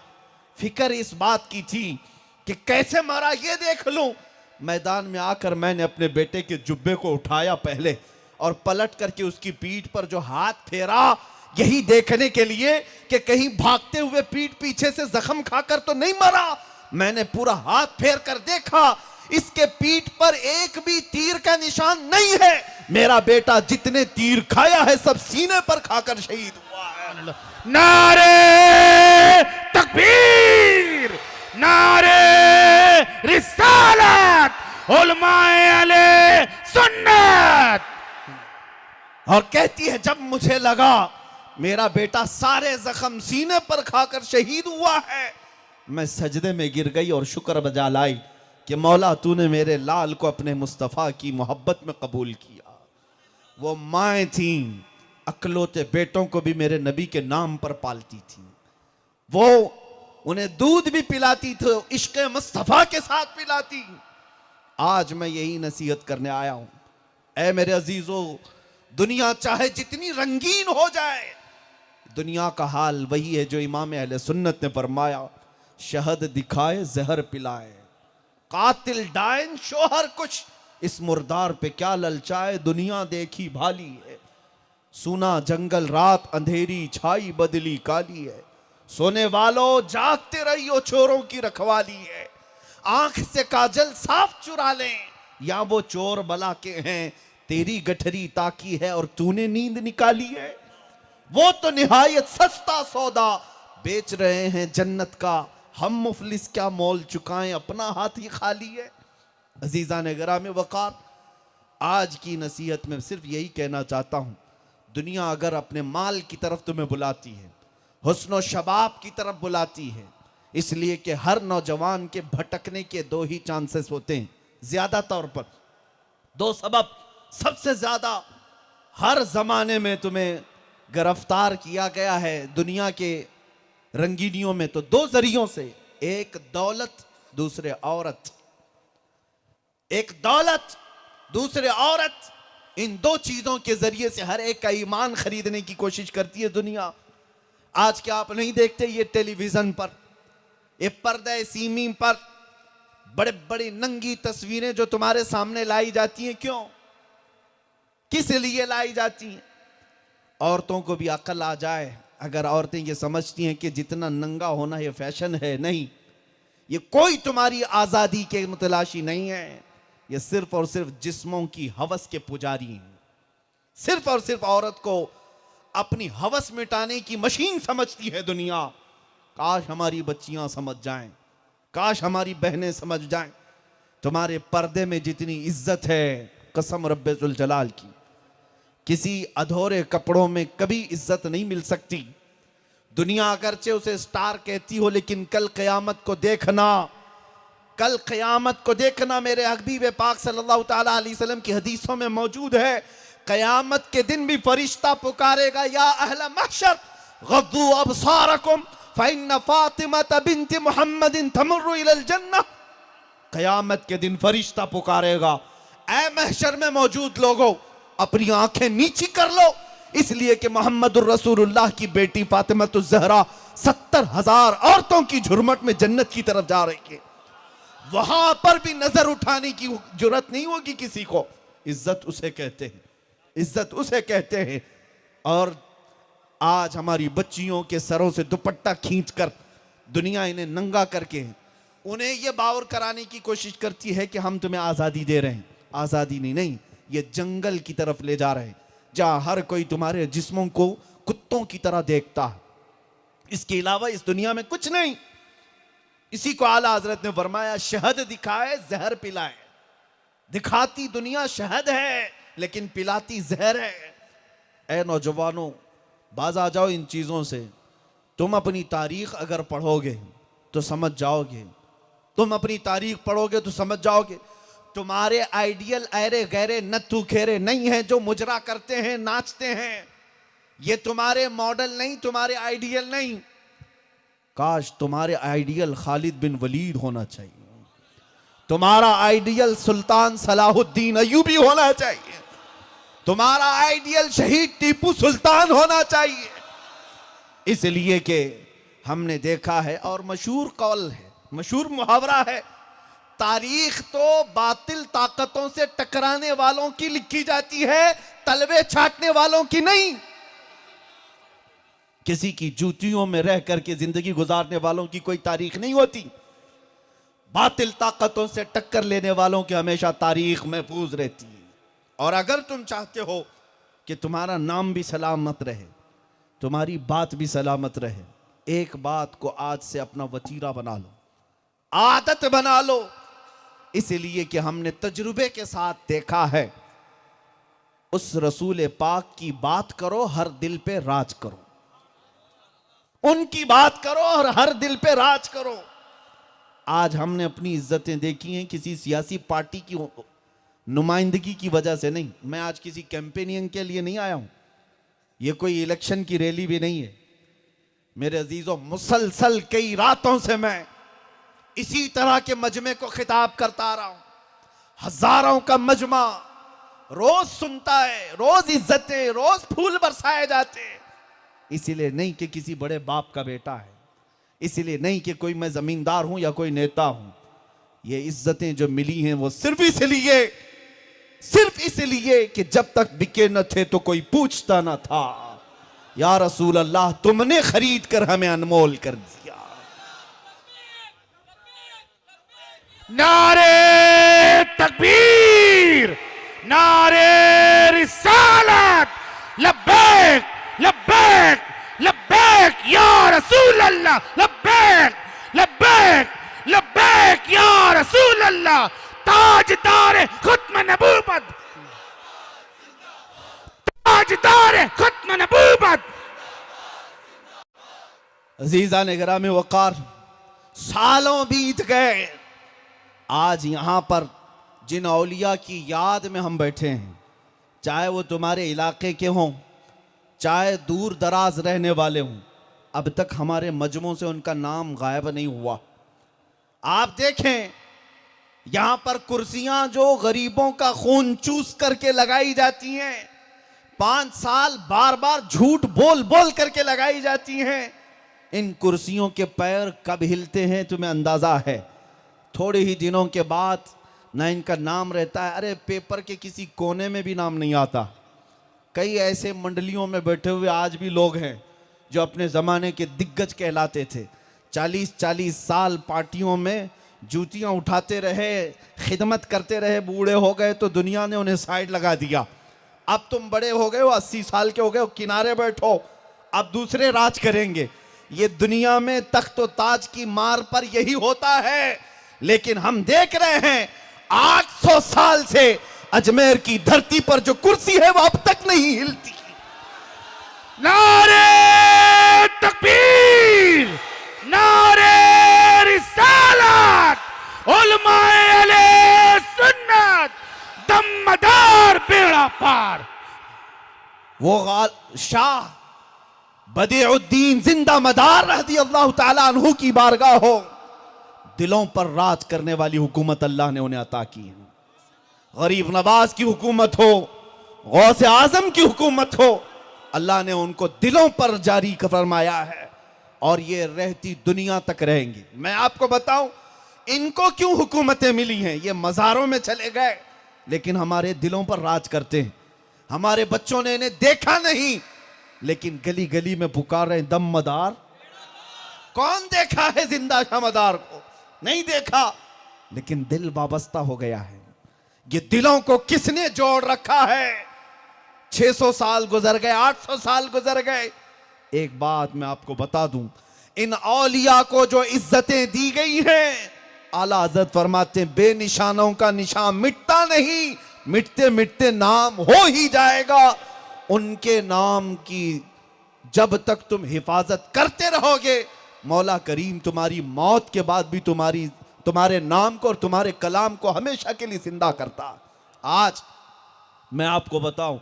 फिक्र इस बात की थी कि कैसे मरा ये देख लूं। मैदान में आकर मैंने अपने बेटे के जुब्बे को उठाया पहले और पलट करके उसकी पीठ पर जो हाथ फेरा, यही देखने के लिए कि कहीं भागते हुए पीठ पीछे से जख्म खाकर तो नहीं मरा। मैंने पूरा हाथ फेर कर देखा, इसके पीठ पर एक भी तीर का निशान नहीं है। मेरा बेटा जितने तीर खाया है सब सीने पर खाकर शहीद हुआ है। नारे तकबीर, नारे रिसालत, उलमाए अहले सुन्नत। और कहती है, जब मुझे लगा मेरा बेटा सारे जख्म सीने पर खाकर शहीद हुआ है, मैं सजदे में गिर गई और शुक्र बजा लाई कि मौला तूने मेरे लाल को अपने मुस्तफ़ा की मोहब्बत में कबूल किया। वो माएँ थीं, अकलौते बेटों को भी मेरे नबी के नाम पर पालती थी, वो उन्हें दूध भी पिलाती थी, इश्क मुस्तफ़ा के साथ पिलाती। आज मैं यही नसीहत करने आया हूं, ऐ मेरे अजीजों, दुनिया चाहे जितनी रंगीन हो जाए, दुनिया का हाल वही है जो इमाम अहले सुन्नत ने फरमाया, शहद दिखाए जहर पिलाए, कातिल डायन शोहर कुछ, इस मुर्दार पे क्या ललचाए, दुनिया देखी भाली है। सुना जंगल रात अंधेरी छाई बदली काली है, सोने वालों जागते रहियो चोरों की रखवाली है। आंख से काजल साफ चुरा लें, या वो चोर बला के हैं, तेरी गठरी ताकी है और तूने नींद निकाली है। वो तो निहायत सस्ता सौदा बेच रहे हैं जन्नत का, हम मुफलिस क्या मोल चुकाएं, अपना हाथ ही खाली है। अजीजा ने गिरामे वक़ार, आज की नसीहत में सिर्फ यही कहना चाहता हूं, दुनिया अगर अपने माल की तरफ तुम्हें बुलाती है, हुस्न शबाब की तरफ बुलाती है, इसलिए कि हर नौजवान के भटकने के दो ही चांसेस होते हैं, ज्यादा तौर पर दो सबब। सबसे ज्यादा हर जमाने में तुम्हें गिरफ्तार किया गया है दुनिया के रंगीनियों में तो दो जरियों से, एक दौलत, दूसरे औरत। एक दौलत, दूसरे औरत, इन दो चीजों के जरिए से हर एक का ईमान खरीदने की कोशिश करती है दुनिया। आज क्या आप नहीं देखते, ये टेलीविजन पर, ये पर्दे सीमी पर बड़े बड़ी नंगी तस्वीरें जो तुम्हारे सामने लाई जाती हैं, क्यों, किस लिए लाई जाती हैं? औरतों को भी अकल आ जाए। अगर औरतें ये समझती हैं कि जितना नंगा होना ये फैशन है, नहीं, ये कोई तुम्हारी आजादी के मुतलाशी नहीं है, ये सिर्फ और सिर्फ जिस्मों की हवस के पुजारी हैं। सिर्फ और सिर्फ औरत को अपनी हवस मिटाने की मशीन समझती है दुनिया। काश हमारी बच्चियां समझ जाएं, काश हमारी बहनें समझ जाएं। तुम्हारे पर्दे में जितनी इज्जत है, कसम रब्बे जुल जलाल की, किसी अधूरे कपड़ों में कभी इज्जत नहीं मिल सकती। दुनिया अगरचे उसे स्टार कहती हो, लेकिन कल क़यामत को देखना, कल क़यामत को देखना। मेरे हबीब पाक सल्लल्लाहु तआला अलैहि वसल्लम की हदीसों में मौजूद है, क़यामत के दिन भी फरिश्ता पुकारेगा, या अहल महशर गद्दू अबसारकुम फ़इन्न फ़ातिमत बिन्त मुहम्मदिन तमुर्रु इलल जन्नह। क़यामत के दिन फरिश्ता पुकारेगा, ऐ महशर में मौजूद लोगों, अपनी आंखें नीची कर लो, इसलिए कि मोहम्मदुर रसूलुल्लाह की बेटी फातिमतुज़ ज़हरा 70,000 औरतों की झुरमट में जन्नत की तरफ जा रही है। वहां पर भी नजर उठाने की जुर्रत नहीं होगी किसी को। इज्जत उसे कहते हैं, इज्जत उसे कहते हैं। और आज हमारी बच्चियों के सरों से दुपट्टा खींचकर दुनिया इन्हें नंगा करके उन्हें यह बावर कराने की कोशिश करती है कि हम तुम्हें आजादी दे रहे हैं। आजादी नहीं, ये जंगल की तरफ ले जा रहे हैं, जहां हर कोई तुम्हारे जिस्मों को कुत्तों की तरह देखता है। इसके अलावा इस दुनिया में कुछ नहीं। इसी को आला हजरत ने फरमाया, शहद दिखाए जहर पिलाए। दिखाती दुनिया शहद है, लेकिन पिलाती जहर है। ऐ नौजवानों, बाज आ जाओ इन चीजों से। तुम अपनी तारीख अगर पढ़ोगे तो समझ जाओगे, तुम अपनी तारीख पढ़ोगे तो समझ जाओगे, तुम्हारे आइडियल ऐरे गैरे नत्थु खेरे नहीं है जो मुजरा करते हैं, नाचते हैं। ये तुम्हारे मॉडल नहीं, तुम्हारे आइडियल नहीं। काश तुम्हारे आइडियल खालिद बिन वलीद होना चाहिए, तुम्हारा आइडियल सुल्तान सलाहुद्दीन अय्यूबी होना चाहिए, तुम्हारा आइडियल शहीद टीपू सुल्तान होना चाहिए। इसलिए कि हमने देखा है, और मशहूर कौल है, मशहूर मुहावरा है, तारीख तो बातिल ताकतों से टकराने वालों की लिखी जाती है, तलवे छाटने वालों की नहीं। किसी की जूतियों में रह करके जिंदगी गुजारने वालों की कोई तारीख नहीं होती। बातिल ताकतों से टक्कर लेने वालों की हमेशा तारीख महफूज रहती है। और अगर तुम चाहते हो कि तुम्हारा नाम भी सलामत रहे, तुम्हारी बात भी सलामत रहे, एक बात को आज से अपना वतीरा बना लो, आदत बना लो। इसलिए कि हमने तजुर्बे के साथ देखा है, उस रसूल पाक की बात करो, हर दिल पे राज करो, उनकी बात करो और हर दिल पे राज करो। आज हमने अपनी इज्जतें देखी हैं किसी सियासी पार्टी की नुमाइंदगी की वजह से नहीं। मैं आज किसी कैंपेनिंग के लिए नहीं आया हूं, यह कोई इलेक्शन की रैली भी नहीं है। मेरे अजीजों, मुसलसल कई रातों से मैं इसी तरह के मजमे को खिताब करता आ रहा हूं। हजारों का मजमा रोज सुनता है, रोज इज्जतें, रोज फूल बरसाए जाते हैं। इसीलिए नहीं कि किसी बड़े बाप का बेटा है, इसीलिए नहीं कि कोई मैं जमींदार हूं या कोई नेता हूं। ये इज्जतें जो मिली हैं वो सिर्फ इसलिए कि जब तक बिके न थे तो कोई पूछता न था। या रसूल अल्लाह, तुमने खरीद कर हमें अनमोल कर दिया। नारे तकबीर, नारे रिसालत, लब्बैक लब्बैक लब्बैक या रसूल अल्लाह, लब्बैक लब्बैक लब्बैक या रसूल अल्लाह। ताजदार खुत्म नबूवत, ताजदार खुत्म नबूवत। अजीजा ने गिरामी वकार, सालों बीत गए, आज यहां पर जिन औलिया की याद में हम बैठे हैं, चाहे वो तुम्हारे इलाके के हों, चाहे दूर दराज रहने वाले हों, अब तक हमारे मजमों से उनका नाम गायब नहीं हुआ। आप देखें, यहां पर कुर्सियां जो गरीबों का खून चूस करके लगाई जाती हैं, 5 साल बार बार झूठ बोल बोल करके लगाई जाती हैं, इन कुर्सियों के पैर कब हिलते हैं तुम्हें अंदाजा है? थोड़े ही दिनों के बाद ना इनका नाम रहता है, अरे पेपर के किसी कोने में भी नाम नहीं आता। कई ऐसे मंडलियों में बैठे हुए आज भी लोग हैं जो अपने ज़माने के दिग्गज कहलाते थे। 40-40 साल पार्टियों में जूतियां उठाते रहे, खिदमत करते रहे, बूढ़े हो गए तो दुनिया ने उन्हें साइड लगा दिया। अब तुम बड़े हो गए हो, 80 साल के हो गए हो, किनारे बैठो, अब दूसरे राज करेंगे। ये दुनिया में तख्त व ताज की मार पर यही होता है। लेकिन हम देख रहे हैं 800 साल से अजमेर की धरती पर जो कुर्सी है वो अब तक नहीं हिलती। नारे तकबीर, नारे रिसालत, उलमाए अहले सुन्नत, दमदार बेड़ा पार। वो शाह बदीउद्दीन जिंदा मदार रज़ियल्लाहु ताला अन्हु की बारगाह हो, दिलों पर राज करने वाली हुकूमत अल्लाह ने उन्हें अता की है। गरीब नवाज की हुकूमत हो, गौसे आजम की हुकूमत हो, अल्लाह ने उनको दिलों पर जारी फरमाया है और ये रहती दुनिया तक रहेंगी। मैं आपको बताऊं इनको क्यों हुकूमतें मिली हैं। ये मज़ारों में चले गए लेकिन हमारे दिलों पर राज करते हैं। हमारे बच्चों ने इन्हें देखा नहीं लेकिन गली गली में पुकार रहे दम मदार। कौन देखा है जिंदा शाहमदार को? नहीं देखा, लेकिन दिल वाबस्ता हो गया है। ये दिलों को किसने जोड़ रखा है? 600 साल गुजर गए, 800 साल गुजर गए। एक बात मैं आपको बता दूं, इन औलिया को जो इज्जतें दी गई हैं, आला हज़रत फरमाते हैं बेनिशानों का निशान मिटता नहीं, मिटते मिटते नाम हो ही जाएगा। उनके नाम की जब तक तुम हिफाजत करते रहोगे, मौला करीम तुम्हारी मौत के बाद भी तुम्हारे नाम को और तुम्हारे कलाम को हमेशा के लिए जिंदा करता। आज मैं आपको बताऊं,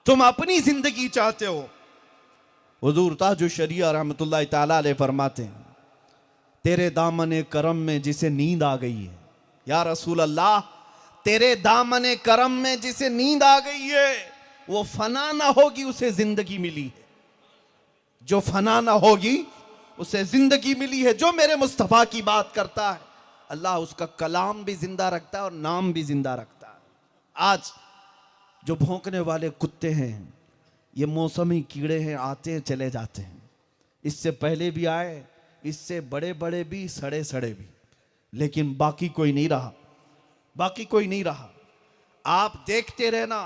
तुम अपनी जिंदगी चाहते हो, हुजूर ताजुश शरिया रहमतुल्लाह ताला अलैह फरमाते हैं तेरे दामन करम में जिसे नींद आ गई है, या रसूल अल्लाह तेरे दामन करम में जिसे नींद आ गई है वो फना ना होगी उसे जिंदगी मिली है। जो फना ना होगी उसे जिंदगी मिली है। जो मेरे मुस्तफ़ा की बात करता है अल्लाह उसका कलाम भी जिंदा रखता है और नाम भी जिंदा रखता है। आज जो भौंकने वाले कुत्ते हैं, ये मौसमी कीड़े हैं, आते हैं चले जाते हैं। इससे पहले भी आए, इससे बड़े बड़े भी, सड़े सड़े भी, लेकिन बाकी कोई नहीं रहा, बाकी कोई नहीं रहा। आप देखते रहना,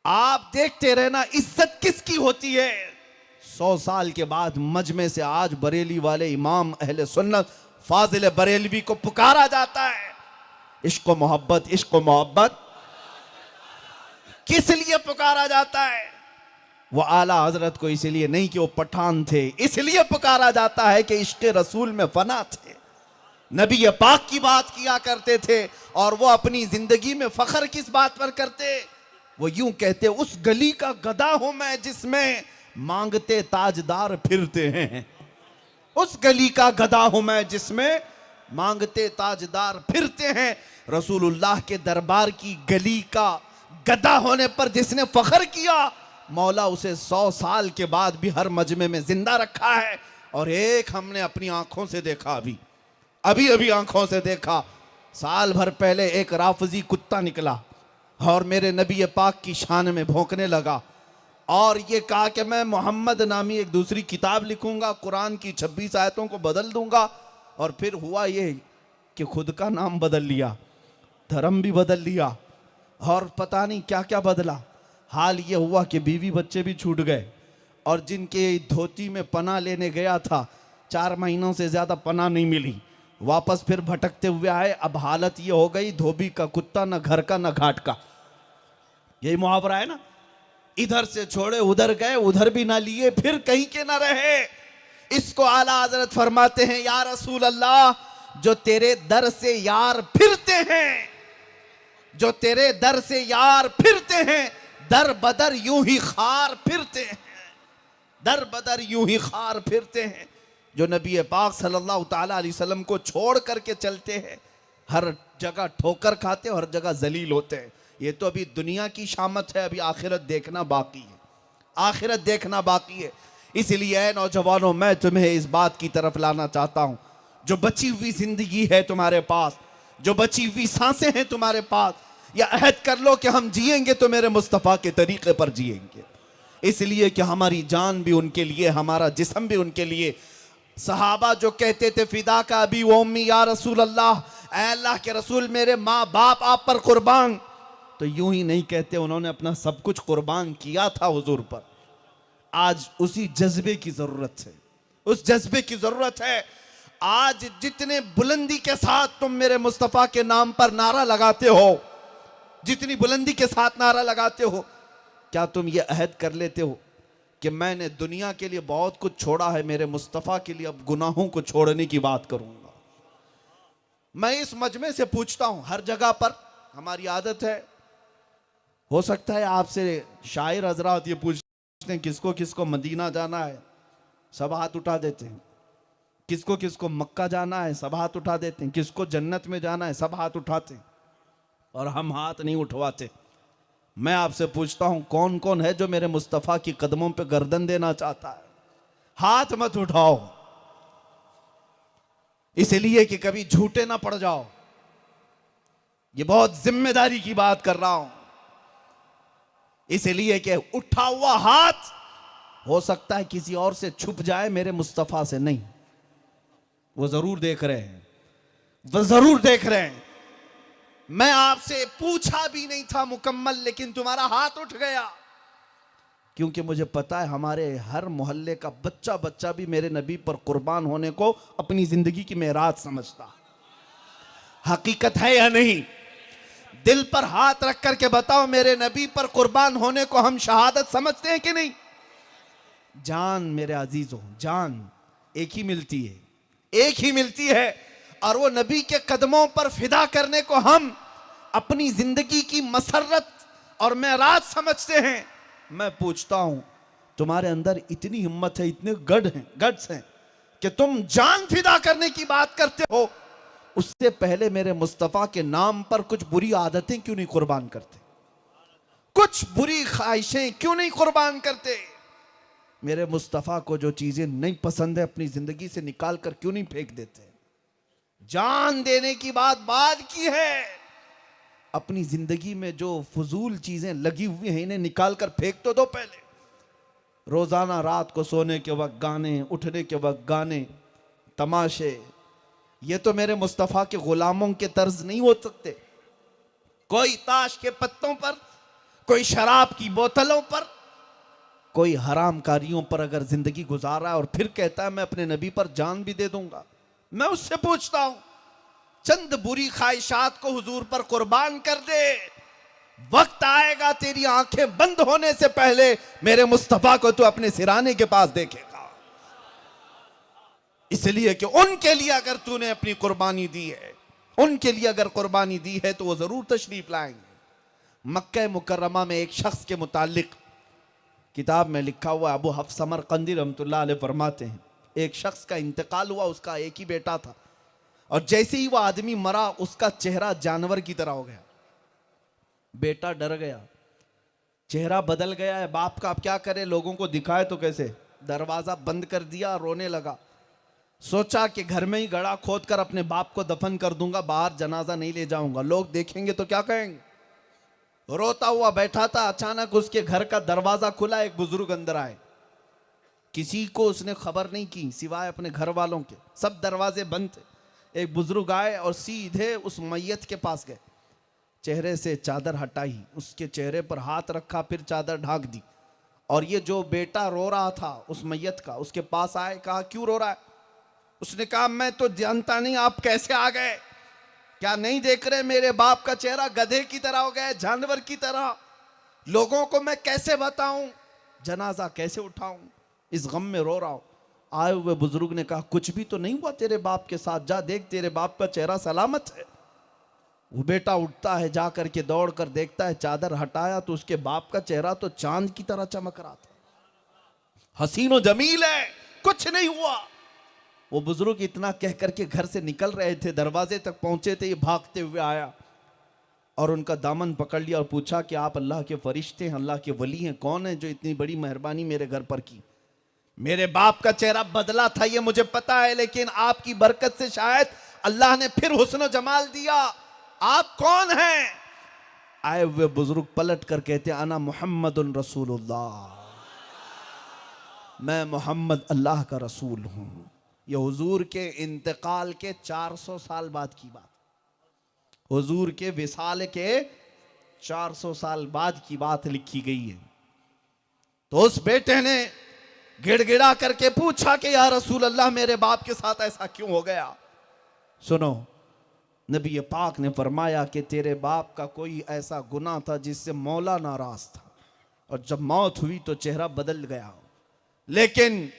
आप देखते रहना इज्जत किसकी होती है। 100 साल के बाद मजमे से आज बरेली वाले इमाम अहले सुन्नत फाजिल बरेलवी को पुकारा जाता है। इश्क व मोहब्बत, इश्क व मोहब्बत किस लिए पुकारा जाता है? वो आला हजरत को इसलिए नहीं कि वो पठान थे, इसलिए पुकारा जाता है कि इश्क रसूल में फना थे, नबी पाक की बात किया करते थे। और वो अपनी जिंदगी में फख्र किस बात पर करते? वो यूं कहते उस गली का गधा हूं मैं जिसमें मांगते ताजदार फिरते हैं। उस गली का गधा हूं मैं जिसमें मांगते ताजदार फिरते हैं। रसूलुल्लाह के दरबार की गली का गधा होने पर जिसने फख्र किया, मौला उसे 100 साल के बाद भी हर मजमे में जिंदा रखा है। और एक हमने अपनी आंखों से देखा, अभी आंखों से देखा। साल भर पहले एक राफजी कुत्ता निकला और मेरे नबी पाक की शान में भौंकने लगा और ये कहा कि मैं मोहम्मद नामी एक दूसरी किताब लिखूंगा, कुरान की 26 आयतों को बदल दूंगा। और फिर हुआ ये कि खुद का नाम बदल लिया, धर्म भी बदल लिया और पता नहीं क्या क्या बदला। हाल ये हुआ कि बीवी बच्चे भी छूट गए और जिनके धोती में पनाह लेने गया था 4 महीनों से ज़्यादा पनाह नहीं मिली, वापस फिर भटकते हुए आए। अब हालत ये हो गई धोबी का कुत्ता, न घर का न घाट का। यही मुहावरा है ना, इधर से छोड़े उधर गए, उधर भी ना लिए, फिर कहीं के ना रहे। इसको आला हजरत फरमाते हैं या रसूल अल्लाह, जो तेरे दर से यार फिरते हैं, जो तेरे दर से यार फिरते हैं, दर बदर यूं ही खार फिरते हैं, दर बदर यूं ही खार फिरते हैं। जो नबी पाक सल्लल्लाहु ताला अलैहि वसल्लम को छोड़ करके चलते हैं, हर जगह ठोकर खाते और हर जगह जलील होते हैं। ये तो अभी दुनिया की शामत है, अभी आखिरत देखना बाकी है, आखिरत देखना बाकी है। इसलिए ऐ नौजवानों, मैं तुम्हें इस बात की तरफ लाना चाहता हूं, जो बची हुई जिंदगी है तुम्हारे पास, जो बची हुई सांसें हैं तुम्हारे पास, या अहद कर लो कि हम जिएंगे तो मेरे मुस्तफ़ा के तरीके पर जिएंगे। इसलिए कि हमारी जान भी उनके लिए, हमारा जिस्म भी उनके लिए। सहाबा जो कहते थे फिदा का अभी वो उम्मी या रसूल अल्लाह, ऐ अल्लाह के रसूल मेरे माँ बाप आप पर कुर्बान, तो यूं ही नहीं कहते, उन्होंने अपना सब कुछ कुर्बान किया था हुजूर पर। आज उसी जज्बे की जरूरत है, उस जज्बे की जरूरत है। आज जितने बुलंदी के साथ तुम मेरे मुस्तफ़ा के नाम पर नारा लगाते हो, जितनी बुलंदी के साथ नारा लगाते हो, क्या तुम ये अहद कर लेते हो कि मैंने दुनिया के लिए बहुत कुछ छोड़ा है, मेरे मुस्तफ़ा के लिए अब गुनाहों को छोड़ने की बात करूंगा। मैं इस मजमे से पूछता हूं, हर जगह पर हमारी आदत है, हो सकता है आपसे शायर हजरात ये पूछते हैं किसको किसको मदीना जाना है, सब हाथ उठा देते हैं। किसको किसको मक्का जाना है, सब हाथ उठा देते हैं। किसको जन्नत में जाना है, सब हाथ उठाते हैं, और हम हाथ नहीं उठवाते। मैं आपसे पूछता हूं, कौन कौन है जो मेरे मुस्तफ़ा की कदमों पे गर्दन देना चाहता है? हाथ मत उठाओ, इसलिए कि कभी झूठे ना पड़ जाओ। ये बहुत जिम्मेदारी की बात कर रहा हूं, इसलिए कि उठा हुआ हाथ हो सकता है किसी और से छुप जाए, मेरे मुस्तफ़ा से नहीं। वो जरूर देख रहे हैं, वो जरूर देख रहे हैं। मैं आपसे पूछा भी नहीं था मुकम्मल, लेकिन तुम्हारा हाथ उठ गया, क्योंकि मुझे पता है हमारे हर मोहल्ले का बच्चा बच्चा भी मेरे नबी पर कुर्बान होने को अपनी जिंदगी की मेराज समझता। हकीकत है या नहीं? दिल पर हाथ रख करके बताओ, मेरे नबी पर कुर्बान होने को हम शहादत समझते हैं कि नहीं? जान मेरे अजीजों, जान एक ही मिलती है, एक ही मिलती है, और वो नबी के कदमों पर फिदा करने को हम अपनी जिंदगी की मसरत और मेराज समझते हैं। मैं पूछता हूं, तुम्हारे अंदर इतनी हिम्मत है, इतने गट्स हैं कि तुम जान फिदा करने की बात करते हो, उससे पहले मेरे मुस्तफ़ा के नाम पर कुछ बुरी आदतें क्यों नहीं कुर्बान करते? कुछ बुरी ख्वाहिशें क्यों नहीं कुर्बान करते? मेरे मुस्तफ़ा को जो चीजें नहीं पसंद है अपनी जिंदगी से निकाल कर क्यों नहीं फेंक देते? जान देने की बात बाद की है, अपनी जिंदगी में जो फजूल चीजें लगी हुई हैं इन्हें निकाल कर फेंक तो दो पहले। रोजाना रात को सोने के वक्त गाने, उठने के वक्त गाने, तमाशे, ये तो मेरे मुस्तफ़ा के गुलामों के तर्ज नहीं हो सकते। कोई ताश के पत्तों पर, कोई शराब की बोतलों पर, कोई हराम कारियों पर अगर जिंदगी गुजार रहा है और फिर कहता है मैं अपने नबी पर जान भी दे दूंगा, मैं उससे पूछता हूं, चंद बुरी ख्वाहिशात को हुजूर पर कुर्बान कर दे, वक्त आएगा तेरी आंखें बंद होने से पहले मेरे मुस्तफ़ा को तू अपने सिराने के पास देखेगा। इसलिए कि उनके लिए अगर तूने अपनी कुर्बानी दी है, उनके लिए अगर कुर्बानी दी है तो वो जरूर तशरीफ लाएंगे। मक्का मुकर्रमा में एक शख्स के मुतालिक किताब में लिखा हुआ, अबू हफ्स समरकंदी रहमतुल्लाह अलैह फरमाते हैं, एक शख्स का इंतकाल हुआ, उसका एक ही बेटा था, और जैसे ही वो आदमी मरा उसका चेहरा जानवर की तरह हो गया। बेटा डर गया, चेहरा बदल गया है बाप का, अब क्या करे, लोगों को दिखाए तो कैसे? दरवाजा बंद कर दिया, रोने लगा। सोचा कि घर में ही गड़ा खोद कर अपने बाप को दफन कर दूंगा, बाहर जनाजा नहीं ले जाऊंगा, लोग देखेंगे तो क्या कहेंगे। रोता हुआ बैठा था, अचानक उसके घर का दरवाजा खुला, एक बुजुर्ग अंदर आए। किसी को उसने खबर नहीं की सिवाय अपने घर वालों के, सब दरवाजे बंद थे। एक बुजुर्ग आए और सीधे उस मैयत के पास गए, चेहरे से चादर हटाई, उसके चेहरे पर हाथ रखा, फिर चादर ढाक दी, और ये जो बेटा रो रहा था उस मैयत का, उसके पास आए, कहा क्यों रो रहा है? उसने कहा मैं तो जानता नहीं आप कैसे आ गए, क्या नहीं देख रहे मेरे बाप का चेहरा गधे की तरह हो गया, जानवर की तरह, लोगों को मैं कैसे बताऊं, जनाजा कैसे उठाऊं, इस गम में रो रहा हूं। आए हुए बुजुर्ग ने कहा कुछ भी तो नहीं हुआ तेरे बाप के साथ, जा देख तेरे बाप का चेहरा सलामत है। वो बेटा उठता है, जा करके दौड़ कर देखता है, चादर हटाया तो उसके बाप का चेहरा तो चांद की तरह चमक रहा था, हसीनो जमील है, कुछ नहीं हुआ। वो बुजुर्ग इतना कह करके घर से निकल रहे थे, दरवाजे तक पहुंचे थे, ये भागते हुए आया और उनका दामन पकड़ लिया और पूछा कि आप अल्लाह के फरिश्ते हैं, अल्लाह के वली हैं, कौन है जो इतनी बड़ी मेहरबानी मेरे घर पर की? मेरे बाप का चेहरा बदला था ये मुझे पता है, लेकिन आपकी बरकत से शायद अल्लाह ने फिर हुस्न जमाल दिया। आप कौन हैं? आए हुए बुजुर्ग पलट कर कहते हैं, अना मुहम्मदुन रसूलुल्लाह, मैं मोहम्मद अल्लाह का रसूल हूं। यह हुजूर के इंतकाल के 400 साल बाद की बात, हुजूर के विसाल के 400 साल बाद की बात लिखी गई है। तो उस बेटे ने गिड़गिड़ा करके पूछा कि या रसूल अल्लाह, मेरे बाप के साथ ऐसा क्यों हो गया? सुनो, नबी पाक ने फरमाया कि तेरे बाप का कोई ऐसा गुनाह था जिससे मौला नाराज था, और जब मौत हुई तो चेहरा बदल गया। लेकिन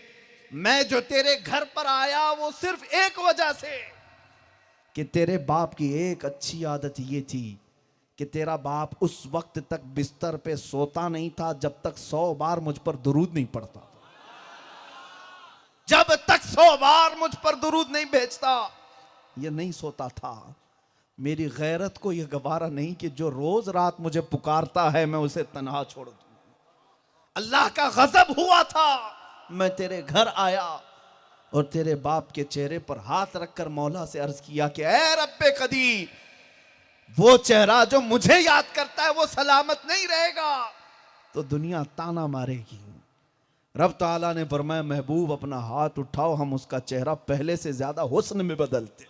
मैं जो तेरे घर पर आया वो सिर्फ एक वजह से, कि तेरे बाप की एक अच्छी आदत ये थी कि तेरा बाप उस वक्त तक बिस्तर पे सोता नहीं था जब तक 100 बार मुझ पर दुरूद नहीं पड़ता। जब तक 100 बार मुझ पर दुरूद नहीं भेजता ये नहीं सोता था। मेरी गैरत को यह गवारा नहीं कि जो रोज रात मुझे पुकारता है मैं उसे तन्हा छोड़ दूं। अल्लाह का गजब हुआ था, मैं तेरे घर आया और तेरे बाप के चेहरे पर हाथ रखकर मौला से अर्ज किया कि ऐ रब्बे कदी, वो चेहरा जो मुझे याद करता है वो सलामत नहीं रहेगा तो दुनिया ताना मारेगी। रब ताला ने फरमाया, महबूब अपना हाथ उठाओ, हम उसका चेहरा पहले से ज्यादा हुस्न में बदलते।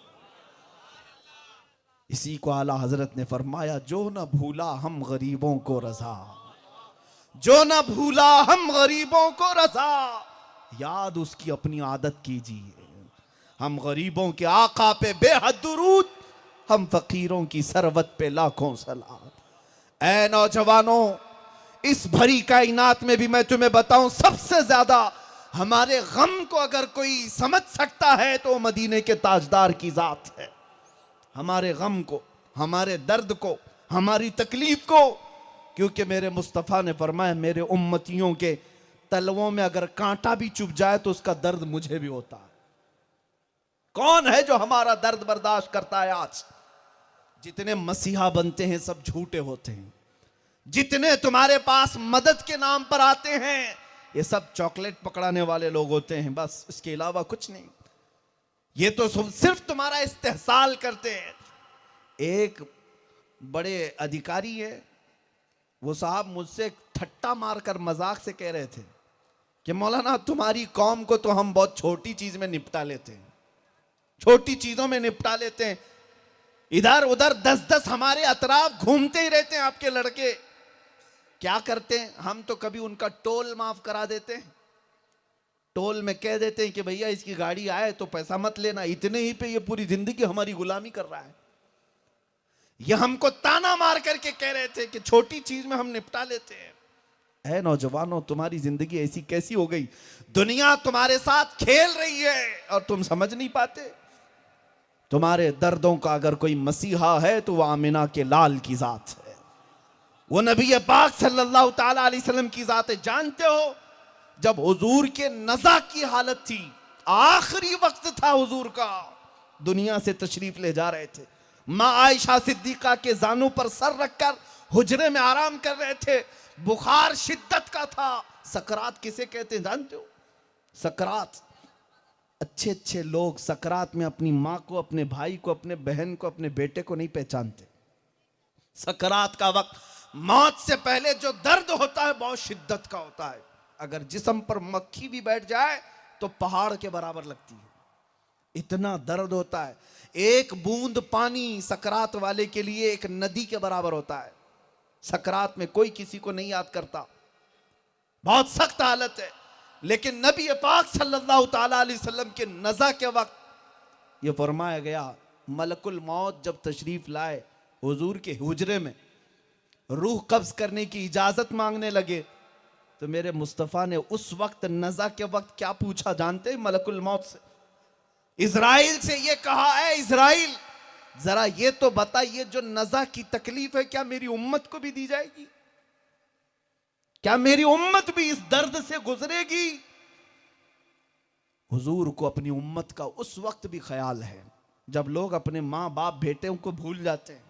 इसी को आला हजरत ने फरमाया, जो न भूला हम गरीबों को रजा, जो न भूला हम गरीबों को रजा, याद उसकी अपनी आदत कीजिए। हम गरीबों के आका पे बेहद दुरूद, हम फकीरों की सरवत पे लाखों सलात। ऐ नौजवानों, इस भरी कायनात में भी मैं तुम्हें बताऊं, सबसे ज्यादा हमारे गम को अगर कोई समझ सकता है तो मदीने के ताजदार की जात है। हमारे गम को, हमारे दर्द को, हमारी तकलीफ को, क्योंकि मेरे मुस्तफ़ा ने फरमाया, मेरे उम्मतियों के तलवों में अगर कांटा भी चुभ जाए तो उसका दर्द मुझे भी होता है। कौन है जो हमारा दर्द बर्दाश्त करता है? आज जितने मसीहा बनते हैं सब झूठे होते हैं, जितने तुम्हारे पास मदद के नाम पर आते हैं ये सब चॉकलेट पकड़ाने वाले लोग होते हैं, बस इसके अलावा कुछ नहीं। ये तो सिर्फ तुम्हारा इस्तेहसाल करते हैं। एक बड़े अधिकारी है, वो साहब मुझसे ठट्टा मारकर मजाक से कह रहे थे कि मौलाना तुम्हारी कौम को तो हम बहुत छोटी चीज में निपटा लेते हैं, छोटी चीजों में निपटा लेते हैं, इधर उधर 10-10 हमारे अतराफ घूमते ही रहते हैं आपके लड़के। क्या करते हैं? हम तो कभी उनका टोल माफ करा देते हैं, टोल में कह देते हैं कि भैया इसकी गाड़ी आए तो पैसा मत लेना, इतने ही पे ये पूरी जिंदगी हमारी गुलामी कर रहा है। ये हमको ताना मार करके कह रहे थे कि छोटी चीज में हम निपटा लेते हैं। ऐ नौजवानों, तुम्हारी जिंदगी ऐसी कैसी हो गई? दुनिया तुम्हारे साथ खेल रही है और तुम समझ नहीं पाते। तुम्हारे दर्दों का अगर कोई मसीहा है तो वह आमिना के लाल की जात है, वो नबी पाक सल्लल्लाहु ताला अलैहि वसल्लम की जात है। जानते हो, जब हुजूर के नज़ा की हालत थी, आखिरी वक्त था हुजूर का, दुनिया से तशरीफ ले जा रहे थे, माँ आयशा सिद्दीका के जानू पर सर रखकर हुजरे में आराम कर रहे थे, बुखार शिद्दत का था। सकरात किसे कहते हैं जानते हो? सकरात, अच्छे अच्छे लोग सकरात में अपनी माँ को, अपने भाई को, अपने बहन को, अपने बेटे को नहीं पहचानते। सकरात का वक्त, मौत से पहले जो दर्द होता है बहुत शिद्दत का होता है। अगर जिस्म पर मक्खी भी बैठ जाए तो पहाड़ के बराबर लगती है, इतना दर्द होता है। एक बूंद पानी सकरात वाले के लिए एक नदी के बराबर होता है। सकरात में कोई किसी को नहीं याद करता, बहुत सख्त हालत है। लेकिन नबी पाक सल्लल्लाहु ताला अलैहि वसल्लम के नज़ा के वक्त ये फरमाया गया, मलकुल मौत जब तशरीफ लाए हुजूर के हुजरे में, रूह कब्ज करने की इजाजत मांगने लगे, तो मेरे मुस्तफ़ा ने उस वक्त नज़ा के वक्त क्या पूछा जानते हैं? मलकुल मौत से, इज़राइल से ये कहा, है इज़राइल जरा ये तो बता, ये जो नज़ा की तकलीफ है क्या मेरी उम्मत को भी दी जाएगी? क्या मेरी उम्मत भी इस दर्द से गुजरेगी? हुजूर को अपनी उम्मत का उस वक्त भी ख्याल है जब लोग अपने माँ बाप बेटे को भूल जाते हैं,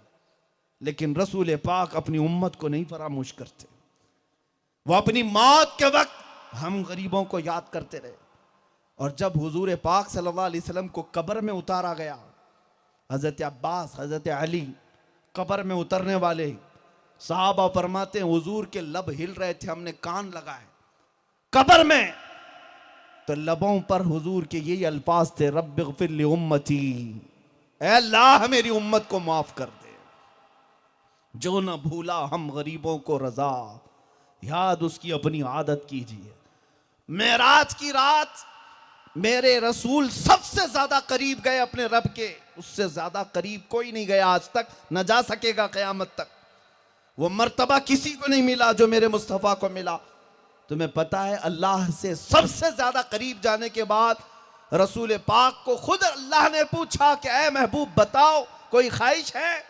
लेकिन रसूल पाक अपनी उम्मत को नहीं फरामोश करते। वो अपनी मौत के वक्त हम गरीबों को याद करते रहे। और जब हुजूर पाक सल्लल्लाहु अलैहि वसल्लम को कब्र में उतारा गया, हजरत अब्बास, हजरत अली कब्र में उतरने वाले, साहबा फरमाते हैं हुजूर के लब हिल रहे थे, हमने कान लगाए कब्र में, तो लबों पर हुजूर के यही अल्फाज थे, रब्बिग़फिर ली उम्मती, ऐ अल्लाह मेरी उम्मत को माफ कर दे। जो न भूला हम गरीबों को रजा, याद उसकी अपनी आदत कीजिए। मेराज की रात मेरे रसूल सबसे ज्यादा करीब गए अपने रब के, उससे ज्यादा करीब कोई नहीं गया आज तक, न जा सकेगा क़यामत तक। वो मर्तबा किसी को नहीं मिला जो मेरे मुस्तफ़ा को मिला। तुम्हें पता है अल्लाह से सबसे ज्यादा करीब जाने के बाद रसूल पाक को खुद अल्लाह ने पूछा कि ऐ महबूब बताओ कोई ख्वाहिश है।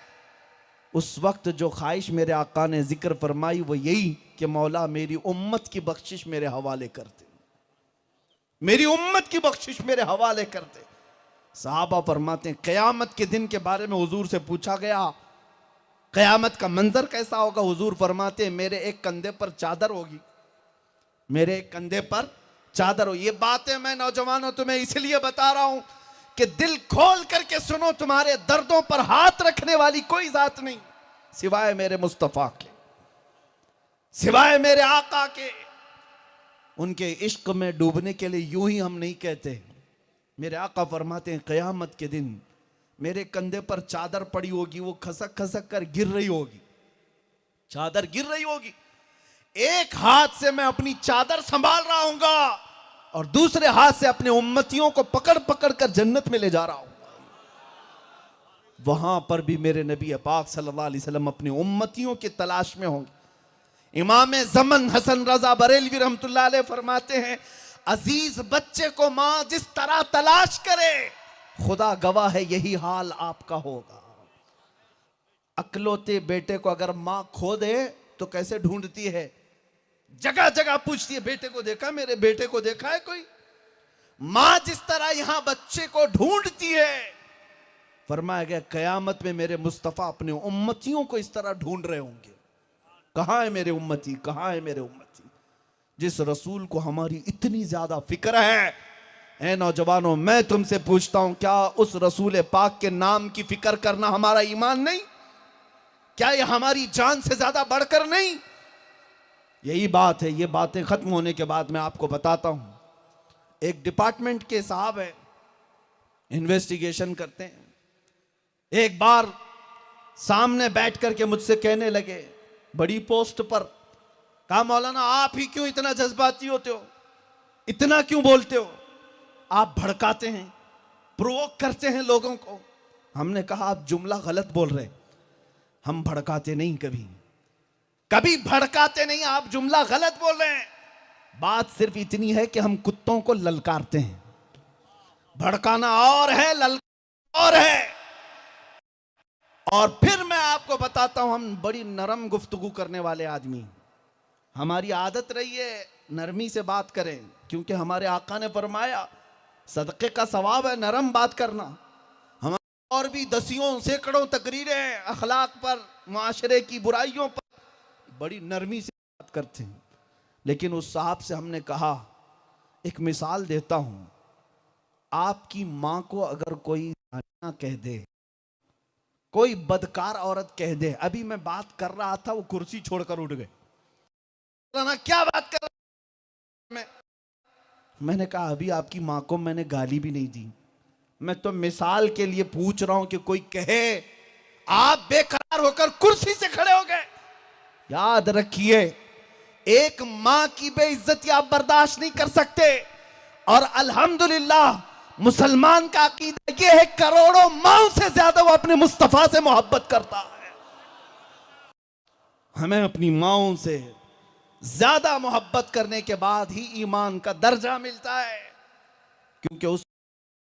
उस वक्त जो ख्वाहिश मेरे आका ने जिक्र फरमाई वो यही कि मौला मेरी उम्मत की बख्शिश मेरे हवाले कर दे, मेरी उम्मत की बख्शिश मेरे हवाले कर दे। साहबा फरमाते हैं क़यामत के दिन के बारे में हुजूर से पूछा गया, क़यामत का मंजर कैसा होगा? हुजूर फरमाते हैं मेरे एक कंधे पर चादर होगी, मेरे एक कंधे पर चादर हो। ये बातें मैं नौजवानों तुम्हें इसलिए बता रहा हूं कि दिल खोल करके सुनो, तुम्हारे दर्दों पर हाथ रखने वाली कोई जात नहीं सिवाय मेरे मुस्तफ़ा के, सिवाय मेरे आका के। उनके इश्क में डूबने के लिए यूं ही हम नहीं कहते। मेरे आका फरमाते हैं क़यामत के दिन मेरे कंधे पर चादर पड़ी होगी, वो खसक खसक कर गिर रही होगी, चादर गिर रही होगी। एक हाथ से मैं अपनी चादर संभाल रहा हूंगा और दूसरे हाथ से अपने उम्मतियों को पकड़ पकड़ कर जन्नत में ले जा रहा हूं। वहां पर भी मेरे नबी पाक सल्लल्लाहु अलैहि वसल्लम अपनी उम्मतियों की तलाश में होंगे। इमाम ज़मन हसन रजा बरेलवी रहमतुल्लाह अलैह फरमाते हैं अजीज बच्चे को मां जिस तरह तलाश करे, खुदा गवाह है यही हाल आपका होगा। अकलौते बेटे को अगर मां खो दे तो कैसे ढूंढती है, जगह जगह पूछती है बेटे को देखा, मेरे बेटे को देखा है कोई? मां जिस तरह यहां बच्चे को ढूंढती है, फरमाया गया क़यामत में मेरे मुस्तफ़ा अपने उम्मतियों को इस तरह ढूंढ रहे होंगे। कहां है मेरे उम्मती, कहां है मेरे उम्मती? जिस रसूल को हमारी इतनी ज्यादा फिक्र है, ऐ नौजवानों मैं तुमसे पूछता हूं क्या उस रसूल पाक के नाम की फिक्र करना हमारा ईमान नहीं? क्या ये हमारी जान से ज्यादा बढ़कर नहीं? यही बात है। ये बातें खत्म होने के बाद मैं आपको बताता हूं। एक डिपार्टमेंट के साहब है, इन्वेस्टिगेशन करते हैं। एक बार सामने बैठ करके मुझसे कहने लगे, बड़ी पोस्ट पर, कहा मौलाना आप ही क्यों इतना जज्बाती होते हो, इतना क्यों बोलते हो, आप भड़काते हैं, प्रोवोक करते हैं लोगों को। हमने कहा आप जुमला गलत बोल रहे, हम भड़काते नहीं, कभी कभी भड़काते नहीं, आप जुमला गलत बोल रहे हैं। बात सिर्फ इतनी है कि हम कुत्तों को ललकारते हैं, भड़काना और है, ललकार और है। और फिर मैं आपको बताता हूं, हम बड़ी नरम गुफ्तगू करने वाले आदमी, हमारी आदत रही है नरमी से बात करें, क्योंकि हमारे आका ने फरमाया सदक़े का सवाब है नरम बात करना। हमारे और भी दसियों सैकड़ों तकरीरें अखलाक पर, माशरे की बुराइयों पर बड़ी नरमी से बात करते हैं। लेकिन उस साहब से हमने कहा, एक मिसाल देता हूं, आपकी मां को अगर कोई जानिया कह दे, कोई बदकार औरत कह दे, अभी मैं बात कर रहा था वो कुर्सी छोड़कर उठ गए, क्या बात कर रहा? मैंने कहा अभी आपकी मां को मैंने गाली भी नहीं दी, मैं तो मिसाल के लिए पूछ रहा हूं कि कोई कहे आप बेकरार होकर कुर्सी से खड़े हो गए। याद रखिए एक मां की बेइज्जती आप बर्दाश्त नहीं कर सकते। और अल्हम्दुलिल्लाह मुसलमान का अकीदा यह है करोड़ों माओं से ज्यादा वो अपने मुस्तफा से मोहब्बत करता है। हमें अपनी माओं से ज्यादा मोहब्बत करने के बाद ही ईमान का दर्जा मिलता है, क्योंकि उस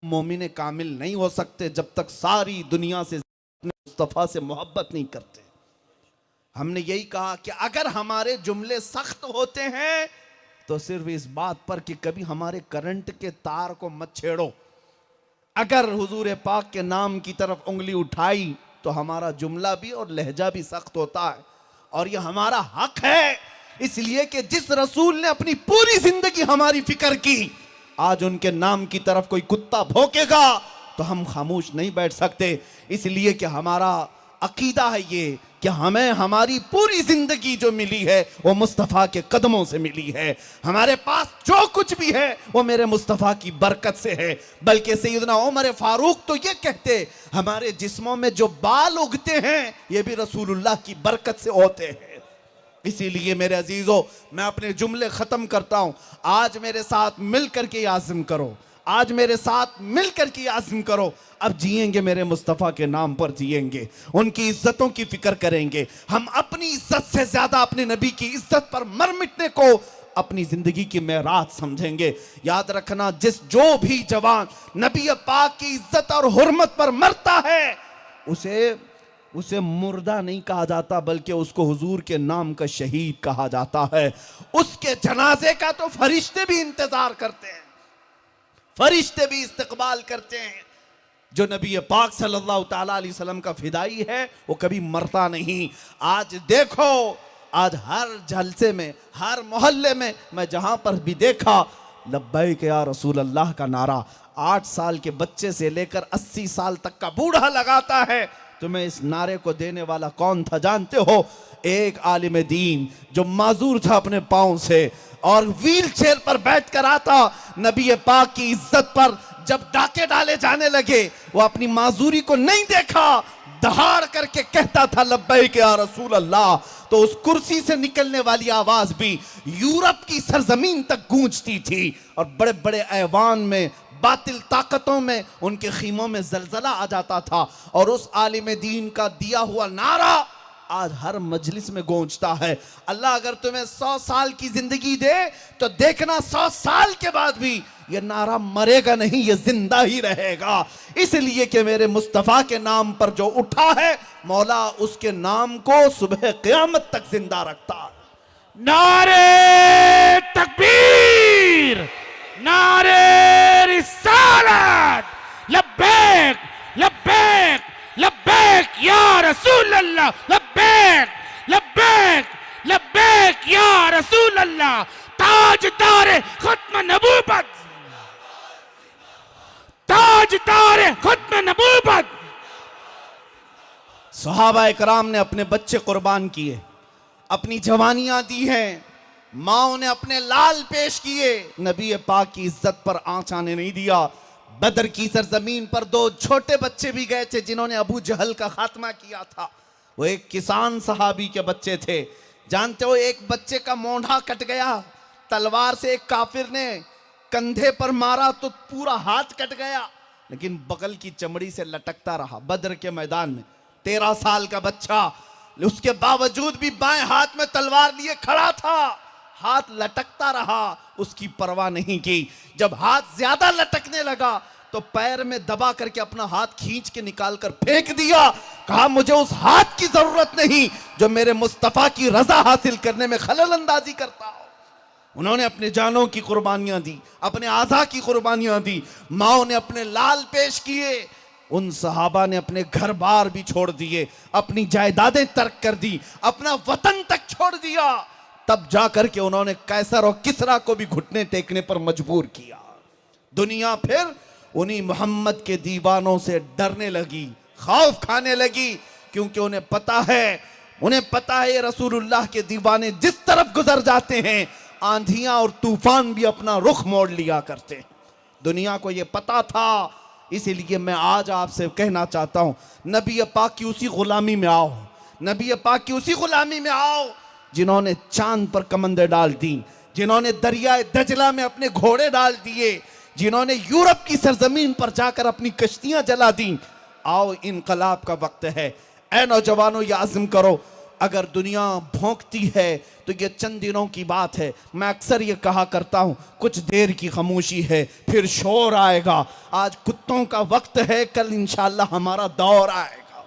मोमिन कामिल नहीं हो सकते जब तक सारी दुनिया से अपने मुस्तफा से मोहब्बत नहीं करते। हमने यही कहा कि अगर हमारे जुमले सख्त होते हैं तो सिर्फ इस बात पर कि कभी हमारे करंट के तार को मत छेड़ो। अगर हुजूर पाक के नाम की तरफ उंगली उठाई तो हमारा जुमला भी और लहजा भी सख्त होता है, और यह हमारा हक है, इसलिए कि जिस रसूल ने अपनी पूरी जिंदगी हमारी फिक्र की, आज उनके नाम की तरफ कोई कुत्ता भौंकेगा तो हम खामोश नहीं बैठ सकते। इसलिए कि हमारा अकीदा है ये कि हमें हमारी पूरी जिंदगी जो मिली है वो मुस्तफ़ा के कदमों से मिली है। हमारे पास जो कुछ भी है वो मेरे मुस्तफ़ा की बरकत से है। बल्कि सैयदना उमर फारूक तो ये कहते, हमारे जिस्मों में जो बाल उगते हैं ये भी रसूलुल्लाह की बरकत से होते हैं। इसीलिए मेरे अजीजों, मैं अपने जुमले खत्म करता हूं। आज मेरे साथ मिलकर के आज़म करो, आज मेरे साथ मिलकर के आज़म करो, अब जिएंगे मेरे मुस्तफ़ा के नाम पर जिएंगे, उनकी इज्जतों की फिक्र करेंगे। हम अपनी इज्जत से ज्यादा अपने नबी की इज्जत पर मर मिटने को अपनी जिंदगी की मेराज समझेंगे। याद रखना, जो भी जवान नबी पाक की इज्जत और हुर्मत पर मरता है उसे मुर्दा नहीं कहा जाता, बल्कि उसको हुजूर के नाम का शहीद कहा जाता है। उसके जनाजे का तो फरिश्ते भी इंतजार करते हैं, फरिश्ते भी इस्तकबाल करते हैं। जो नबी पाक सल्लल्लाहु ताला अलैहि वसल्लम का फिदाई है वो कभी मरता नहीं। आज देखो, आज हर जलसे में, हर मोहल्ले में मैं जहां पर भी देखा, लब्बैक या रसूल अल्लाह का नारा 8 साल के बच्चे से लेकर 80 साल तक का बूढ़ा लगाता है। तुम्हें इस नारे को देने वाला कौन था जानते हो? एक आलिम दीन जो माजूर था अपने पांव से और व्हील चेयर पर बैठ कर आता, नबी पाक की इज्जत पर जब डाके डाले जाने लगे, वो अपनी माजूरी को नहीं देखा, दहाड़ करके कहता था लब्बैक या रसूल अल्लाह। तो उस कुर्सी से निकलने वाली आवाज भी यूरोप की सरजमीन तक गूंजती थी, और बड़े बड़े ऐवान में, बातिल ताकतों में, उनके खीमों में जलजला आ जाता था। और उस आलिम दीन का दिया हुआ नारा आज हर मजलिस में गूंजता है। अल्लाह अगर तुम्हें 100 साल की जिंदगी दे तो देखना 100 साल के बाद भी यह नारा मरेगा नहीं, यह जिंदा ही रहेगा। इसलिए कि मेरे मुस्तफ़ा के नाम पर जो उठा है, मौला उसके नाम को सुबह क़यामत तक जिंदा रखता है। नारे तकबीर, नारे रिसालत, लब्बैक लब्बैक लब्बैक या रसूल अल्लाह, लब्बैक लब्बैक लब्बैक या रसूल अल्लाह। ताजदार खत्म नबूवत, ताजदार खत्म नबूवत। सहाबा कराम ने अपने बच्चे कुर्बान किए, अपनी जवानियां दी हैं, माओ ने अपने लाल पेश किए, नबी पाक की इज्जत पर आंच आने नहीं दिया। बदर की सरजमीन पर 2 छोटे बच्चे भी गए थे जिन्होंने अबू जहल का खात्मा किया था। वो एक किसान सहाबी के बच्चे थे। जानते हो, एक बच्चे का मोंढा कट गया, तलवार से एक काफिर ने कंधे पर मारा तो पूरा हाथ कट गया, लेकिन बगल की चमड़ी से लटकता रहा। बदर के मैदान में 13 साल का बच्चा, उसके बावजूद भी बाएं हाथ में तलवार लिए खड़ा था, हाथ लटकता रहा, उसकी परवाह नहीं की। जब हाथ ज्यादा लटकने लगा तो पैर में दबा करके अपना हाथ खींच के निकाल कर फेंक दिया। कहा मुझे उस हाथ की जरूरत नहीं जो मेरे मुस्तफा की रजा हासिल करने में खलल अंदाजी करता हो। उन्होंने अपने जानों की कुर्बानियां दी, अपने आज़ा की कुर्बानियां दी, माओ ने अपने लाल पेश किए। उन सहाबा ने अपने घर बार भी छोड़ दिए, अपनी जायदादें तर्क कर दी, अपना वतन तक छोड़ दिया। तब जाकर के उन्होंने कैसर और किसरा को भी घुटने टेकने पर मजबूर किया। दुनिया फिर उन्हीं मोहम्मद के दीवानों से डरने लगी, खौफ खाने लगी, क्योंकि उन्हें पता है ये रसूलुल्लाह के दीवाने जिस तरफ गुजर जाते हैं, आंधियां और तूफान भी अपना रुख मोड़ लिया करते हैं। दुनिया को यह पता था। इसीलिए मैं आज आपसे कहना चाहता हूं, नबी पाक की उसी गुलामी में आओ, नबी पाक की उसी गुलामी में आओ जिन्होंने चांद पर कमंदे डाल दी, जिन्होंने दरियाए दजला में अपने घोड़े डाल दिए, जिन्होंने यूरोप की सरजमीन पर जाकर अपनी कश्तियां जला दी। आओ, इनकलाब का वक्त है। ऐ नौजवानों, ये आज़म करो, अगर दुनिया भौंकती है तो ये चंद दिनों की बात है। मैं अक्सर ये कहा करता हूं, कुछ देर की खामोशी है, फिर शोर आएगा। आज कुत्तों का वक्त है, कल इंशाअल्लाह हमारा दौर आएगा।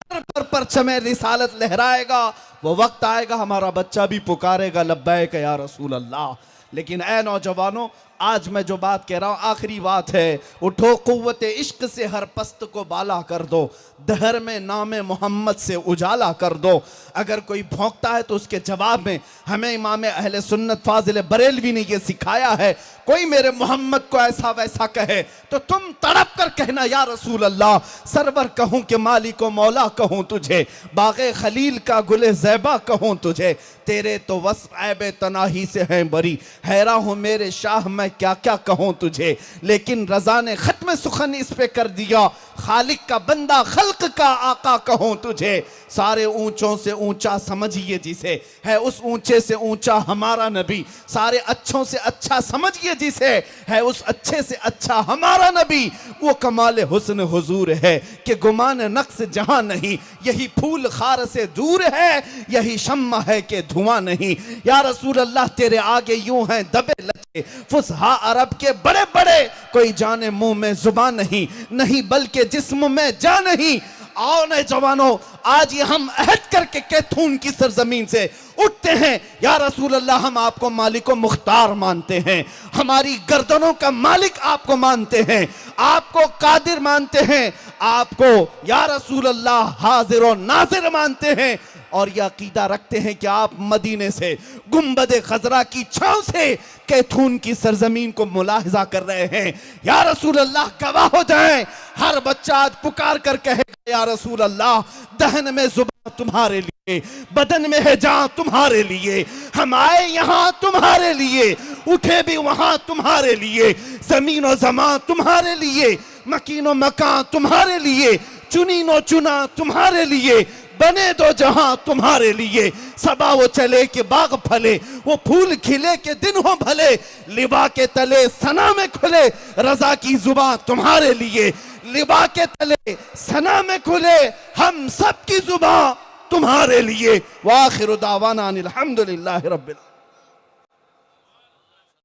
पर परचम रिसालत लहराएगा, वो वक्त आएगा हमारा बच्चा भी पुकारेगा लब्बैक या रसूल अल्लाह। लेकिन ऐ नौजवानों, आज मैं जो बात कह रहा हूं आखिरी बात है। उठो, कुव्वत इश्क से हर पस्त को बाला कर दो, दहर में नाम मोहम्मद से उजाला कर दो। अगर कोई भौंकता है तो उसके जवाब में हमें इमाम अहले सुन्नत फाजिल बरेलवी ने यह सिखाया है, कोई मेरे मोहम्मद को ऐसा वैसा कहे तो तुम तड़प कर कहना या रसूल अल्लाह। सरवर कहूं कि मालिक व मौला कहूं तुझे, बागे खलील का गुले ज़ैबा कहूं तुझे, तेरे तो वस्फ ऐबे तनाही से हैं बरी, हैरा हूं मेरे शाह मैं क्या क्या कहूं तुझे। लेकिन रजा ने खत्म सुखन इस पे कर दिया, खालिक का बंदा खल्क का आका कहूं तुझे। सारे ऊंचों से ऊंचा समझिए जिसे, है उस ऊंचे से ऊंचा हमारा नबी। सारे अच्छों से अच्छा समझिए जिसे, है उस अच्छे से अच्छा हमारा नबी। वो कमाल हुस्न हुजूर है कि गुमान नक्स जहां नहीं, यही फूल खार से दूर है, यही शम्मा है कि धुआं नहीं। या रसूल अल्लाह तेरे आगे यूं हैं दबे लचे फुसहा अरब के बड़े बड़े, कोई जाने मुंह में जुबान नहीं, नहीं बल्कि जिस्म में जान नहीं। आओ न जवानों, आज ये हम अहद करके कैथून की सरजमीन से उठते हैं। या रसूल अल्लाह हम आपको मालिक व मुख्तार मानते हैं, हमारी गर्दनों का मालिक आपको मानते हैं, आपको कादिर मानते हैं, आपको या रसूल अल्लाह हाजिर व नाजिर मानते हैं। और यह अकीदा रखते हैं कि आप मदीने से गुंबद खजरा की छांव से कैथून की सरजमीन को मुलाहिजा कर रहे हैं। या रसूल अल्लाह गवाह हो जाएं, हर बच्चा आज पुकार कर कहेगा या रसूल अल्लाह, दहन में जुबान तुम्हारे लिए, बदन में है जान तुम्हारे लिए, हम आए यहाँ तुम्हारे लिए, उठे भी वहां तुम्हारे लिए, जमीन और जमान तुम्हारे लिए, मकीनो मकान तुम्हारे लिए, चुनी नो चुना तुम्हारे लिए, बने दो जहां तुम्हारे लिए। सबा वो चले के बाग फले, वो फूल खिले के दिन हो भले, लिबा के तले सना में खुले, रजा की जुबान तुम्हारे लिए, लिबा के तले सना में खुले, हम सब की जुबान तुम्हारे लिए। वाखिर दावाना अनिल हम्दुलिल्लाहि रब्बिल